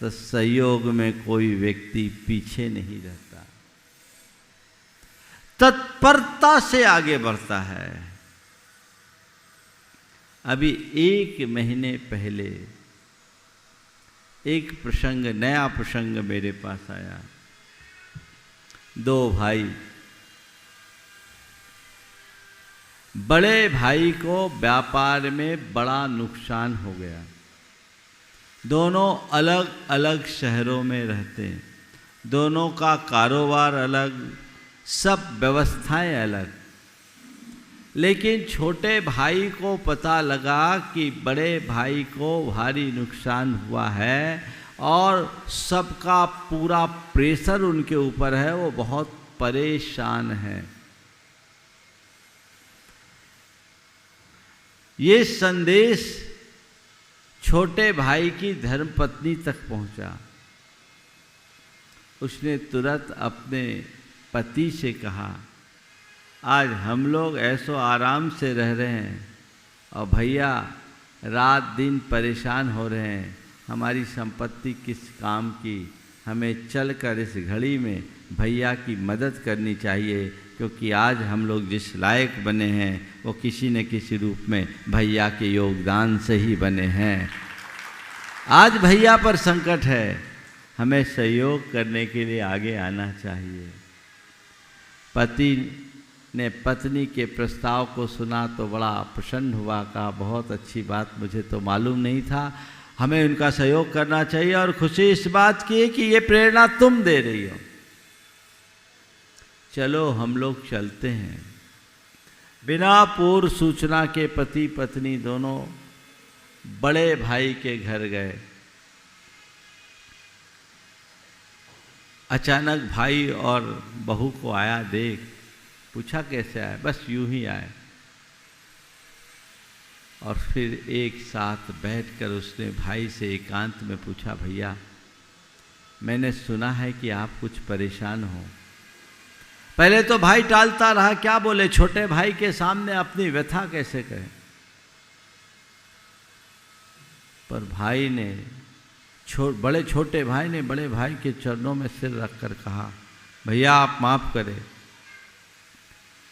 तो सहयोग में कोई व्यक्ति पीछे नहीं रहता, तत्परता से आगे बढ़ता है। अभी 1 महीने पहले एक प्रसंग, नया प्रसंग मेरे पास आया। 2 भाई, बड़े भाई को व्यापार में बड़ा नुकसान हो गया। दोनों अलग अलग शहरों में रहते हैं, दोनों का कारोबार अलग, सब व्यवस्थाएं अलग। लेकिन छोटे भाई को पता लगा कि बड़े भाई को भारी नुकसान हुआ है और सबका पूरा प्रेशर उनके ऊपर है, वो बहुत परेशान है। ये संदेश छोटे भाई की धर्मपत्नी तक पहुंचा। उसने तुरंत अपने पति से कहा, आज हम लोग ऐसो आराम से रह रहे हैं और भैया रात दिन परेशान हो रहे हैं, हमारी संपत्ति किस काम की, हमें चलकर इस घड़ी में भैया की मदद करनी चाहिए, क्योंकि आज हम लोग जिस लायक बने हैं वो किसी न किसी रूप में भैया के योगदान से ही बने हैं। आज भैया पर संकट है, हमें सहयोग करने के लिए आगे आना चाहिए। पति ने पत्नी के प्रस्ताव को सुना तो बड़ा प्रसन्न हुआ, कहा बहुत अच्छी बात, मुझे तो मालूम नहीं था, हमें उनका सहयोग करना चाहिए। और खुशी इस बात की है कि ये प्रेरणा तुम दे रही हो। चलो हम लोग चलते हैं। बिना पूर्व सूचना के पति पत्नी दोनों बड़े भाई के घर गए। अचानक भाई और बहू को आया देख, पूछा कैसे आए, बस यूं ही आए। और फिर एक साथ बैठकर उसने भाई से एकांत में पूछा, भैया मैंने सुना है कि आप कुछ परेशान हो। पहले तो भाई टालता रहा, क्या बोले, छोटे भाई के सामने अपनी व्यथा कैसे कहे। पर भाई ने छोटे भाई ने बड़े भाई के चरणों में सिर रखकर कहा, भैया आप माफ़ करें,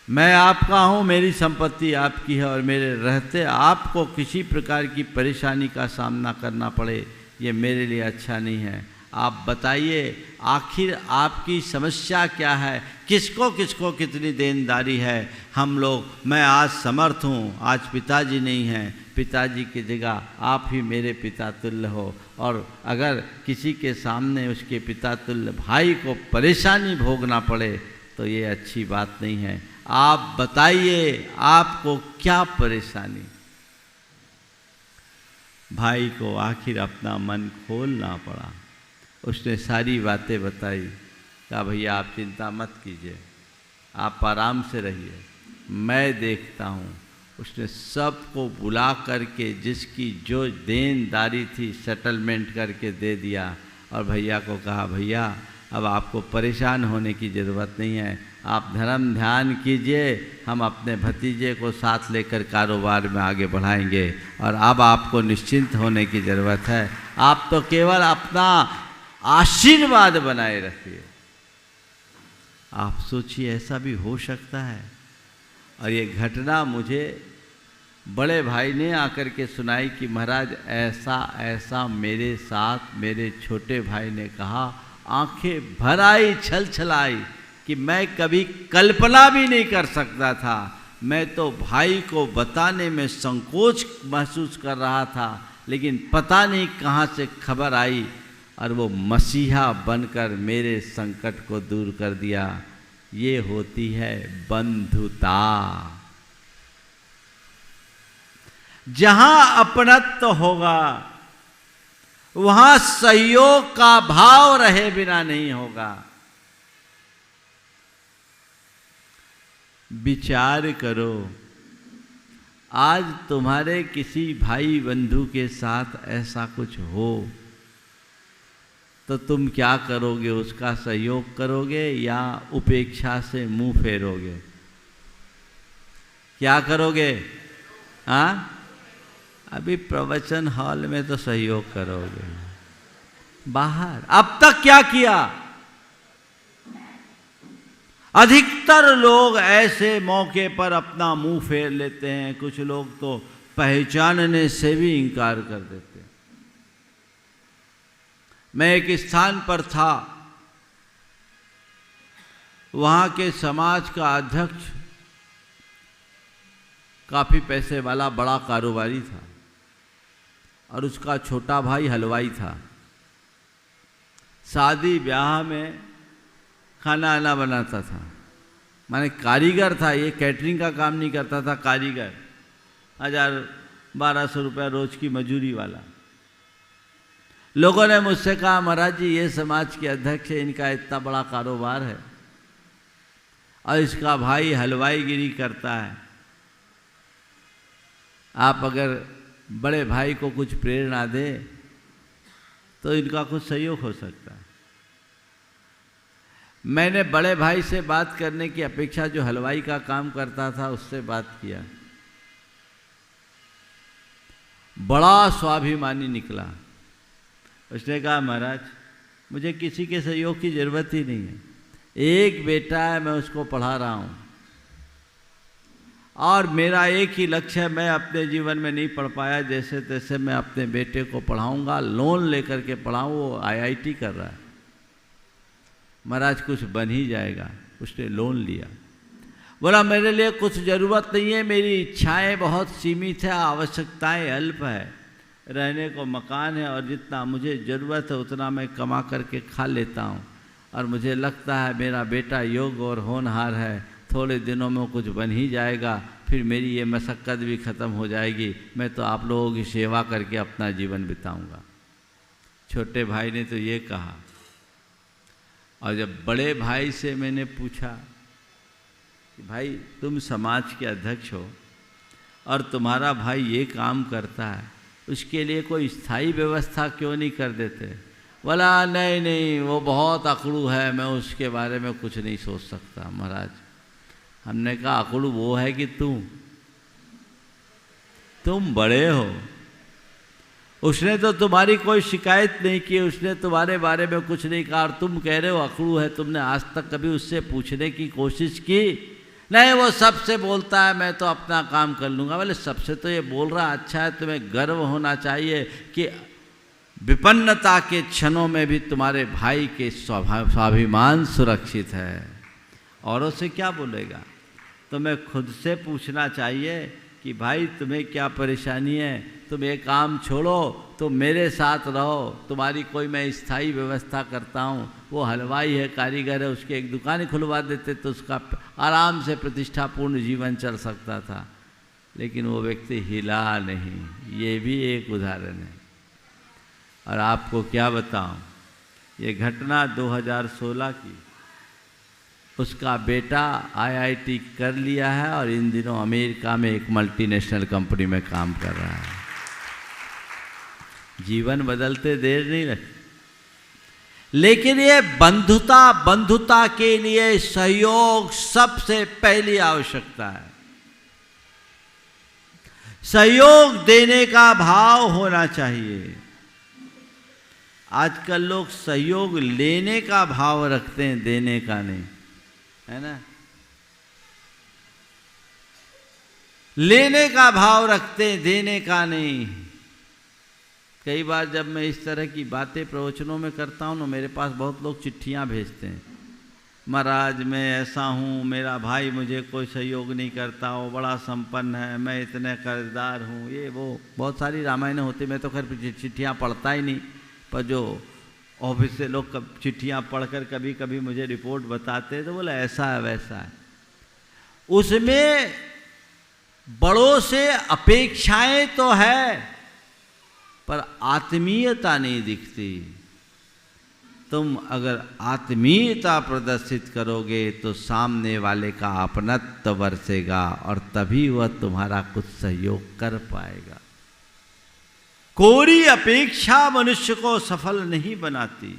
मैं आपका हूँ, मेरी संपत्ति आपकी है और मेरे रहते आपको किसी प्रकार की परेशानी का सामना करना पड़े ये मेरे लिए अच्छा नहीं है। आप बताइए आखिर आपकी समस्या क्या है, किसको किसको कितनी देनदारी है। हम लोग, मैं आज समर्थ हूँ, आज पिताजी नहीं हैं, पिताजी की जगह आप ही मेरे पिता तुल्य हो, और अगर किसी के सामने उसके पिता तुल्य भाई को परेशानी भोगना पड़े तो ये अच्छी बात नहीं है। आप बताइए आपको क्या परेशानी। भाई को आखिर अपना मन खोलना पड़ा। उसने सारी बातें बताई। कहा भैया आप चिंता मत कीजिए, आप आराम से रहिए, मैं देखता हूँ। उसने सबको बुला करके जिसकी जो देनदारी थी सेटलमेंट करके दे दिया और भैया को कहा, भैया अब आपको परेशान होने की ज़रूरत नहीं है, आप धर्म ध्यान कीजिए, हम अपने भतीजे को साथ लेकर कारोबार में आगे बढ़ाएंगे और अब आपको निश्चिंत होने की ज़रूरत है। आप तो केवल अपना आशीर्वाद बनाए रखिए। आप सोचिए ऐसा भी हो सकता है। और ये घटना मुझे बड़े भाई ने आकर के सुनाई कि महाराज ऐसा ऐसा मेरे साथ मेरे छोटे भाई ने कहा। आंखें भर आई, छल छलाई कि मैं कभी कल्पना भी नहीं कर सकता था। मैं तो भाई को बताने में संकोच महसूस कर रहा था, लेकिन पता नहीं कहाँ से खबर आई और वो मसीहा बनकर मेरे संकट को दूर कर दिया। ये होती है बंधुता। जहां अपनत्व होगा वहां सहयोग का भाव रहे बिना नहीं होगा। विचार करो, आज तुम्हारे किसी भाई बंधु के साथ ऐसा कुछ हो तो तुम क्या करोगे? उसका सहयोग करोगे या उपेक्षा से मुंह फेरोगे? क्या करोगे? हाँ, अभी प्रवचन हॉल में तो सहयोग करोगे, बाहर अब तक क्या किया? अधिकतर लोग ऐसे मौके पर अपना मुंह फेर लेते हैं, कुछ लोग तो पहचानने से भी इनकार कर देते हैं। मैं एक स्थान पर था, वहां के समाज का अध्यक्ष काफी पैसे वाला बड़ा कारोबारी था और उसका छोटा भाई हलवाई था। शादी ब्याह में खाना आना बनाता था, माने कारीगर था। ये कैटरिंग का काम नहीं करता था, कारीगर, 1000-1200 रुपया रोज की मजूरी वाला। लोगों ने मुझसे कहा, महाराज जी ये समाज के अध्यक्ष है, इनका इतना बड़ा कारोबार है और इसका भाई हलवाईगिरी करता है, आप अगर बड़े भाई को कुछ प्रेरणा दे तो इनका कुछ सहयोग हो सकता है। मैंने बड़े भाई से बात करने की अपेक्षा जो हलवाई का काम करता था उससे बात किया। बड़ा स्वाभिमानी निकला। उसने कहा, महाराज मुझे किसी के सहयोग की ज़रूरत ही नहीं है, एक बेटा है, मैं उसको पढ़ा रहा हूँ और मेरा एक ही लक्ष्य है, मैं अपने जीवन में नहीं पढ़ पाया, जैसे तैसे मैं अपने बेटे को पढ़ाऊँगा, लोन लेकर के पढ़ाऊँ। वो IIT कर रहा है। महाराज कुछ बन ही जाएगा। उसने लोन लिया, बोला मेरे लिए कुछ ज़रूरत नहीं है, मेरी इच्छाएं बहुत सीमित है, आवश्यकताएं अल्प है, रहने को मकान है और जितना मुझे ज़रूरत है उतना मैं कमा करके खा लेता हूँ और मुझे लगता है मेरा बेटा योग्य और होनहार है, थोड़े दिनों में कुछ बन ही जाएगा, फिर मेरी ये मशक्क़त भी ख़त्म हो जाएगी, मैं तो आप लोगों की सेवा करके अपना जीवन बिताऊंगा। छोटे भाई ने तो ये कहा। और जब बड़े भाई से मैंने पूछा कि भाई तुम समाज के अध्यक्ष हो और तुम्हारा भाई ये काम करता है, उसके लिए कोई स्थायी व्यवस्था क्यों नहीं कर देते? बोला नहीं नहीं, वो बहुत अकड़ू है, मैं उसके बारे में कुछ नहीं सोच सकता। महाराज हमने कहा, अकड़ू वो है कि तुम बड़े हो, उसने तो तुम्हारी कोई शिकायत नहीं की, उसने तुम्हारे बारे में कुछ नहीं कहा और तुम कह रहे हो अकड़ू है। तुमने आज तक कभी उससे पूछने की कोशिश की? नहीं, वो सबसे बोलता है, मैं तो अपना काम कर लूँगा। बोले सबसे तो ये बोल रहा अच्छा है, तुम्हें गर्व होना चाहिए कि विपन्नता के क्षणों में भी तुम्हारे भाई के स्वाभिमान सुरक्षित है। औरों से क्या बोलेगा? तुम्हें खुद से पूछना चाहिए कि भाई तुम्हें क्या परेशानी है, तुम ये काम छोड़ो, तुम मेरे साथ रहो, तुम्हारी कोई मैं स्थायी व्यवस्था करता हूँ। वो हलवाई है, कारीगर है, उसकी एक दुकान खुलवा देते तो उसका आराम से प्रतिष्ठापूर्ण जीवन चल सकता था, लेकिन वो व्यक्ति हिला नहीं। ये भी एक उदाहरण है। और आपको क्या बताऊँ, ये घटना 2016 की। उसका बेटा IIT कर लिया है और इन दिनों अमेरिका में एक मल्टीनेशनल कंपनी में काम कर रहा है। जीवन बदलते देर नहीं लगती। लेकिन ये बंधुता के लिए सहयोग सबसे पहली आवश्यकता है। सहयोग देने का भाव होना चाहिए। आजकल लोग सहयोग लेने का भाव रखते हैं, देने का नहीं, है ना। लेने का भाव रखते हैं, देने का नहीं। कई बार जब मैं इस तरह की बातें प्रवचनों में करता हूँ ना, मेरे पास बहुत लोग चिट्ठियाँ भेजते हैं, महाराज मैं ऐसा हूँ, मेरा भाई मुझे कोई सहयोग नहीं करता, वो बड़ा संपन्न है, मैं इतने कर्जदार हूँ, ये वो बहुत सारी रामायणें होती। मैं तो खैर चिट्ठियाँ पढ़ता ही नहीं, पर जो ऑफिस से लोग चिट्ठियाँ पढ़कर कभी कभी मुझे रिपोर्ट बताते हैं तो बोले ऐसा है वैसा है। उसमें बड़ों से अपेक्षाएं तो है, पर आत्मीयता नहीं दिखती। तुम अगर आत्मीयता प्रदर्शित करोगे तो सामने वाले का अपनत्व बरसेगा और तभी वह तुम्हारा कुछ सहयोग कर पाएगा। कोरी अपेक्षा मनुष्य को सफल नहीं बनाती।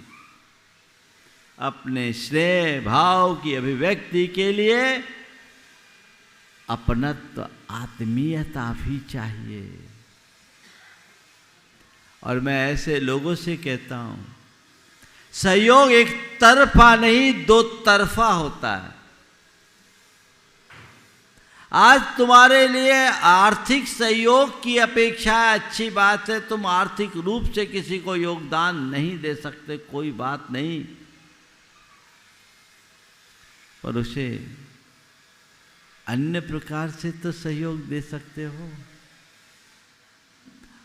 अपने स्नेह भाव की अभिव्यक्ति के लिए अपनत्व, आत्मीयता भी चाहिए। और मैं ऐसे लोगों से कहता हूं, सहयोग एक तरफा नहीं, दो तरफा होता है। आज तुम्हारे लिए आर्थिक सहयोग की अपेक्षा है, अच्छी बात है। तुम आर्थिक रूप से किसी को योगदान नहीं दे सकते, कोई बात नहीं, पर उसे अन्य प्रकार से तो सहयोग दे सकते हो।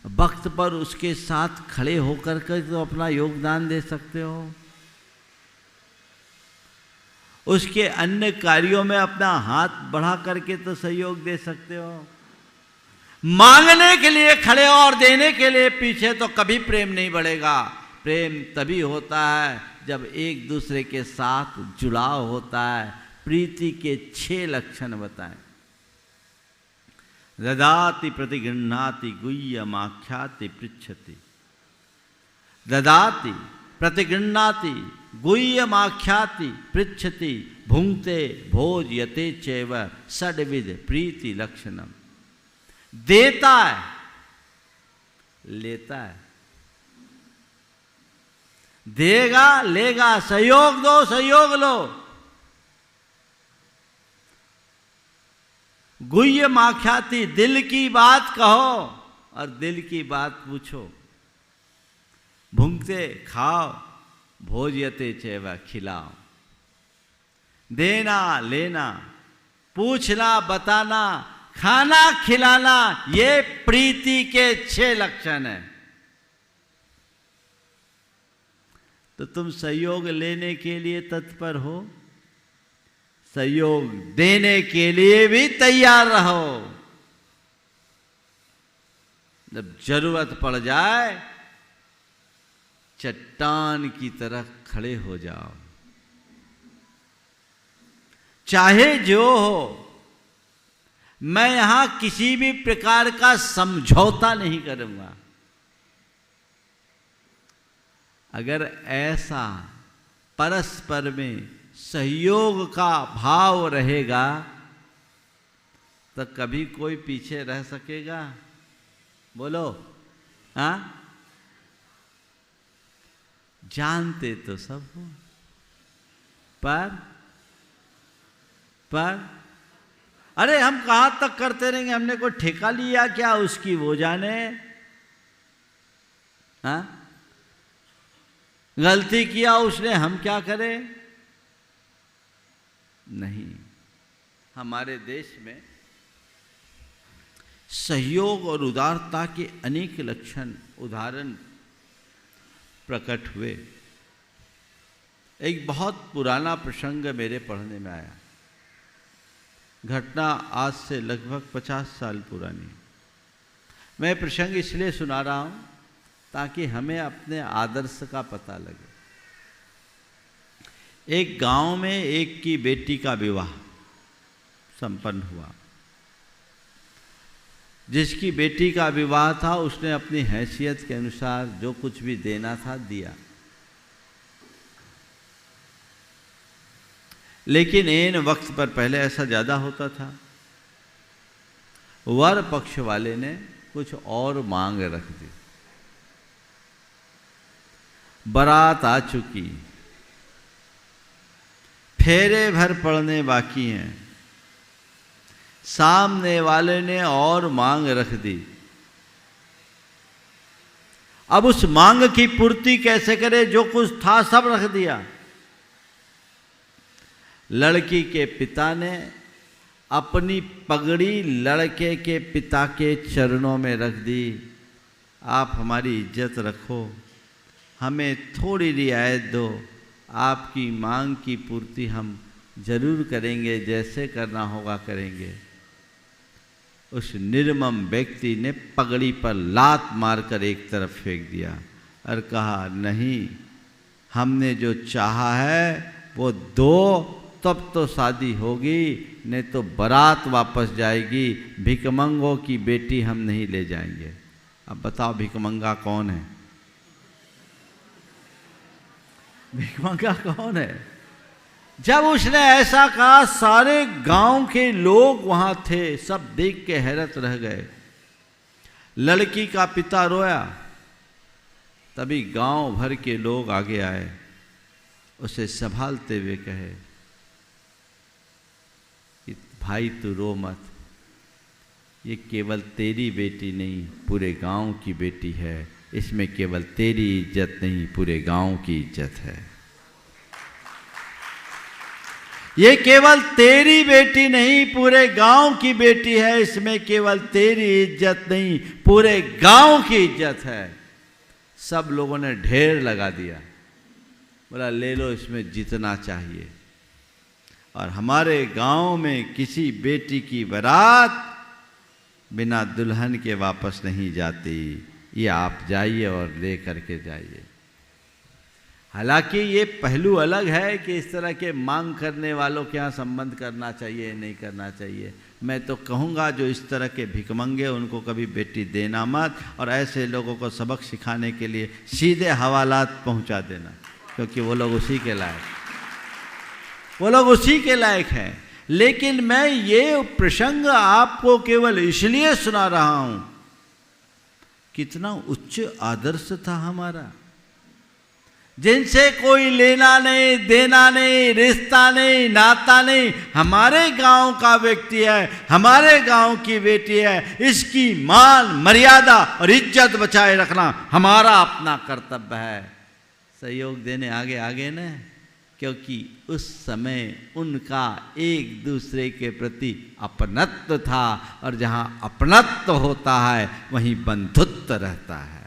वक्त पर उसके साथ खड़े होकर के तो अपना योगदान दे सकते हो। उसके अन्य कार्यों में अपना हाथ बढ़ा करके तो सहयोग दे सकते हो। मांगने के लिए खड़े हो और देने के लिए पीछे तो कभी प्रेम नहीं बढ़ेगा। प्रेम तभी होता है जब एक दूसरे के साथ जुड़ाव होता है। प्रीति के 6 लक्षण बताएं। ददाति प्रतिगृह्णाति गुह्यमाख्याति पृच्छति। ददाति प्रतिगृह्णाति गुह्यमाख्याति पृच्छति। भुंक्ते भोज्यते चैव षड्विध प्रीति लक्षणम। देता है, लेता है, देगा लेगा, सहयोग दो सहयोग लो। गुह्यमाख्याति, दिल की बात कहो और दिल की बात पूछो। भुंक्ते खाओ, भोज्यते चैव खिलाओ। देना लेना, पूछना बताना, खाना खिलाना, ये प्रीति के 6 लक्षण हैं। तो तुम सहयोग लेने के लिए तत्पर हो, सहयोग देने के लिए भी तैयार रहो। जब जरूरत पड़ जाए चट्टान की तरह खड़े हो जाओ। चाहे जो हो, मैं यहां किसी भी प्रकार का समझौता नहीं करूंगा। अगर ऐसा परस्पर में सहयोग का भाव रहेगा तो कभी कोई पीछे रह सकेगा? बोलो, हाँ? जानते तो सब हो, पर अरे हम कहां तक करते रहेंगे? हमने कोई ठेका लिया क्या उसकी? वो जाने। हाँ, गलती किया उसने, हम क्या करें? नहीं। हमारे देश में सहयोग और उदारता के अनेक लक्षण, उदाहरण प्रकट हुए। एक बहुत पुराना प्रसंग मेरे पढ़ने में आया। घटना आज से लगभग 50 साल पुरानी। मैं प्रसंग इसलिए सुना रहा हूं ताकि हमें अपने आदर्श का पता लगे। एक गांव में एक की बेटी का विवाह संपन्न हुआ। जिसकी बेटी का विवाह था उसने अपनी हैसियत के अनुसार जो कुछ भी देना था दिया। लेकिन इन वक्त पर, पहले ऐसा ज़्यादा होता था, वर पक्ष वाले ने कुछ और मांग रख दी। बारात आ चुकी, फेरे भर पड़ने बाकी हैं, सामने वाले ने और मांग रख दी। अब उस मांग की पूर्ति कैसे करे? जो कुछ था सब रख दिया। लड़की के पिता ने अपनी पगड़ी लड़के के पिता के चरणों में रख दी। आप हमारी इज्जत रखो, हमें थोड़ी रियायत दो, आपकी मांग की पूर्ति हम जरूर करेंगे, जैसे करना होगा करेंगे। उस निर्मम व्यक्ति ने पगड़ी पर लात मारकर एक तरफ फेंक दिया और कहा, नहीं, हमने जो चाहा है वो दो, तब तो शादी होगी, नहीं तो बारात वापस जाएगी। भिकमंगों की बेटी हम नहीं ले जाएंगे। अब बताओ भिकमंगा कौन है? भिकमंगा कौन है? जब उसने ऐसा कहा, सारे गांव के लोग वहां थे, सब देख के हैरत रह गए। लड़की का पिता रोया, तभी गांव भर के लोग आगे आए, उसे संभालते हुए कहे कि भाई तू रो मत, ये केवल तेरी बेटी नहीं पूरे गांव की बेटी है, इसमें केवल तेरी इज्जत नहीं पूरे गांव की इज्जत है। ये केवल तेरी बेटी नहीं पूरे गांव की बेटी है, इसमें केवल तेरी इज्जत नहीं पूरे गांव की इज्जत है। सब लोगों ने ढेर लगा दिया, बोला ले लो, इसमें जितना चाहिए। और हमारे गांव में किसी बेटी की बारात बिना दुल्हन के वापस नहीं जाती, ये आप जाइए और ले करके जाइए। हालांकि ये पहलू अलग है कि इस तरह के मांग करने वालों के यहाँ संबंध करना चाहिए नहीं करना चाहिए। मैं तो कहूँगा जो इस तरह के भिकमंगे उनको कभी बेटी देना मत, और ऐसे लोगों को सबक सिखाने के लिए सीधे हवालात पहुँचा देना, क्योंकि वो लोग उसी के लायक हैं। लेकिन मैं ये प्रसंग आपको केवल इसलिए सुना रहा हूं, कितना उच्च आदर्श था हमारा, जिनसे कोई लेना नहीं देना नहीं, रिश्ता नहीं, नाता नहीं, हमारे गांव का व्यक्ति है, हमारे गांव की बेटी है, इसकी मान मर्यादा और इज्जत बचाए रखना हमारा अपना कर्तव्य है। सहयोग देने आगे न, क्योंकि उस समय उनका एक दूसरे के प्रति अपनत्व था, और जहाँ अपनत्व होता है वहीं बंधुत्व रहता है।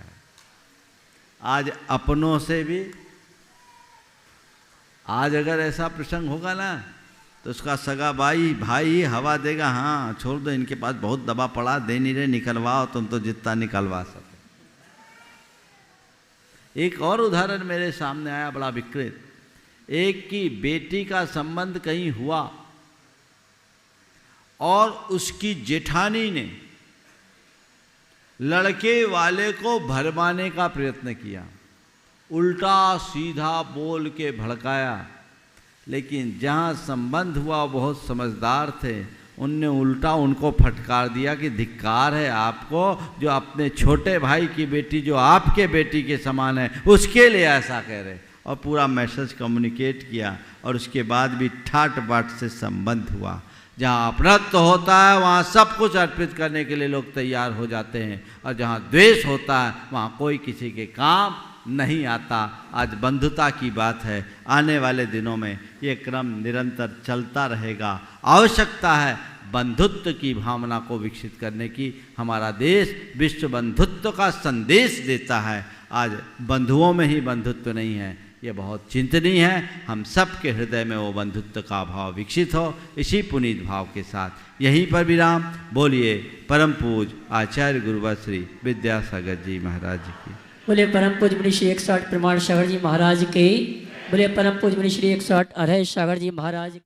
आज अपनों से भी, आज अगर ऐसा प्रसंग होगा ना तो उसका सगा भाई हवा देगा, हाँ छोड़ दो, इनके पास बहुत दबा पड़ा, दे नहीं रहे, निकलवाओ, तुम तो जितना निकलवा सको। एक और उदाहरण मेरे सामने आया बड़ा विकृत। एक की बेटी का संबंध कहीं हुआ और उसकी जेठानी ने लड़के वाले को भरमाने का प्रयत्न किया, उल्टा सीधा बोल के भड़काया। लेकिन जहाँ संबंध हुआ बहुत समझदार थे, उनने उल्टा उनको फटकार दिया कि धिक्कार है आपको, जो अपने छोटे भाई की बेटी जो आपके बेटी के समान है उसके लिए ऐसा कह रहे, और पूरा मैसेज कम्युनिकेट किया। और उसके बाद भी ठाट बाट से संबंध हुआ। जहाँ अपनत्व होता है वहाँ सब कुछ अर्पित करने के लिए लोग तैयार हो जाते हैं, और जहाँ द्वेष होता है वहाँ कोई किसी के काम नहीं आता। आज बंधुता की बात है, आने वाले दिनों में ये क्रम निरंतर चलता रहेगा। आवश्यकता है बंधुत्व की भावना को विकसित करने की। हमारा देश विश्व बंधुत्व का संदेश देता है, आज बंधुओं में ही बंधुत्व नहीं है, ये बहुत चिंतनीय है। हम सब के हृदय में वो बंधुत्व का भाव विकसित हो। इसी पुनीत भाव के साथ यहीं पर विराम। बोलिए परम पूज आचार्य गुरुवर श्री विद्यासागर जी महाराज की। बोले परम पूज मुनि श्री 108 प्रमाण सागर जी महाराज के। बोले परम पूज मुनि श्री 108 अरह सागर जी महाराज।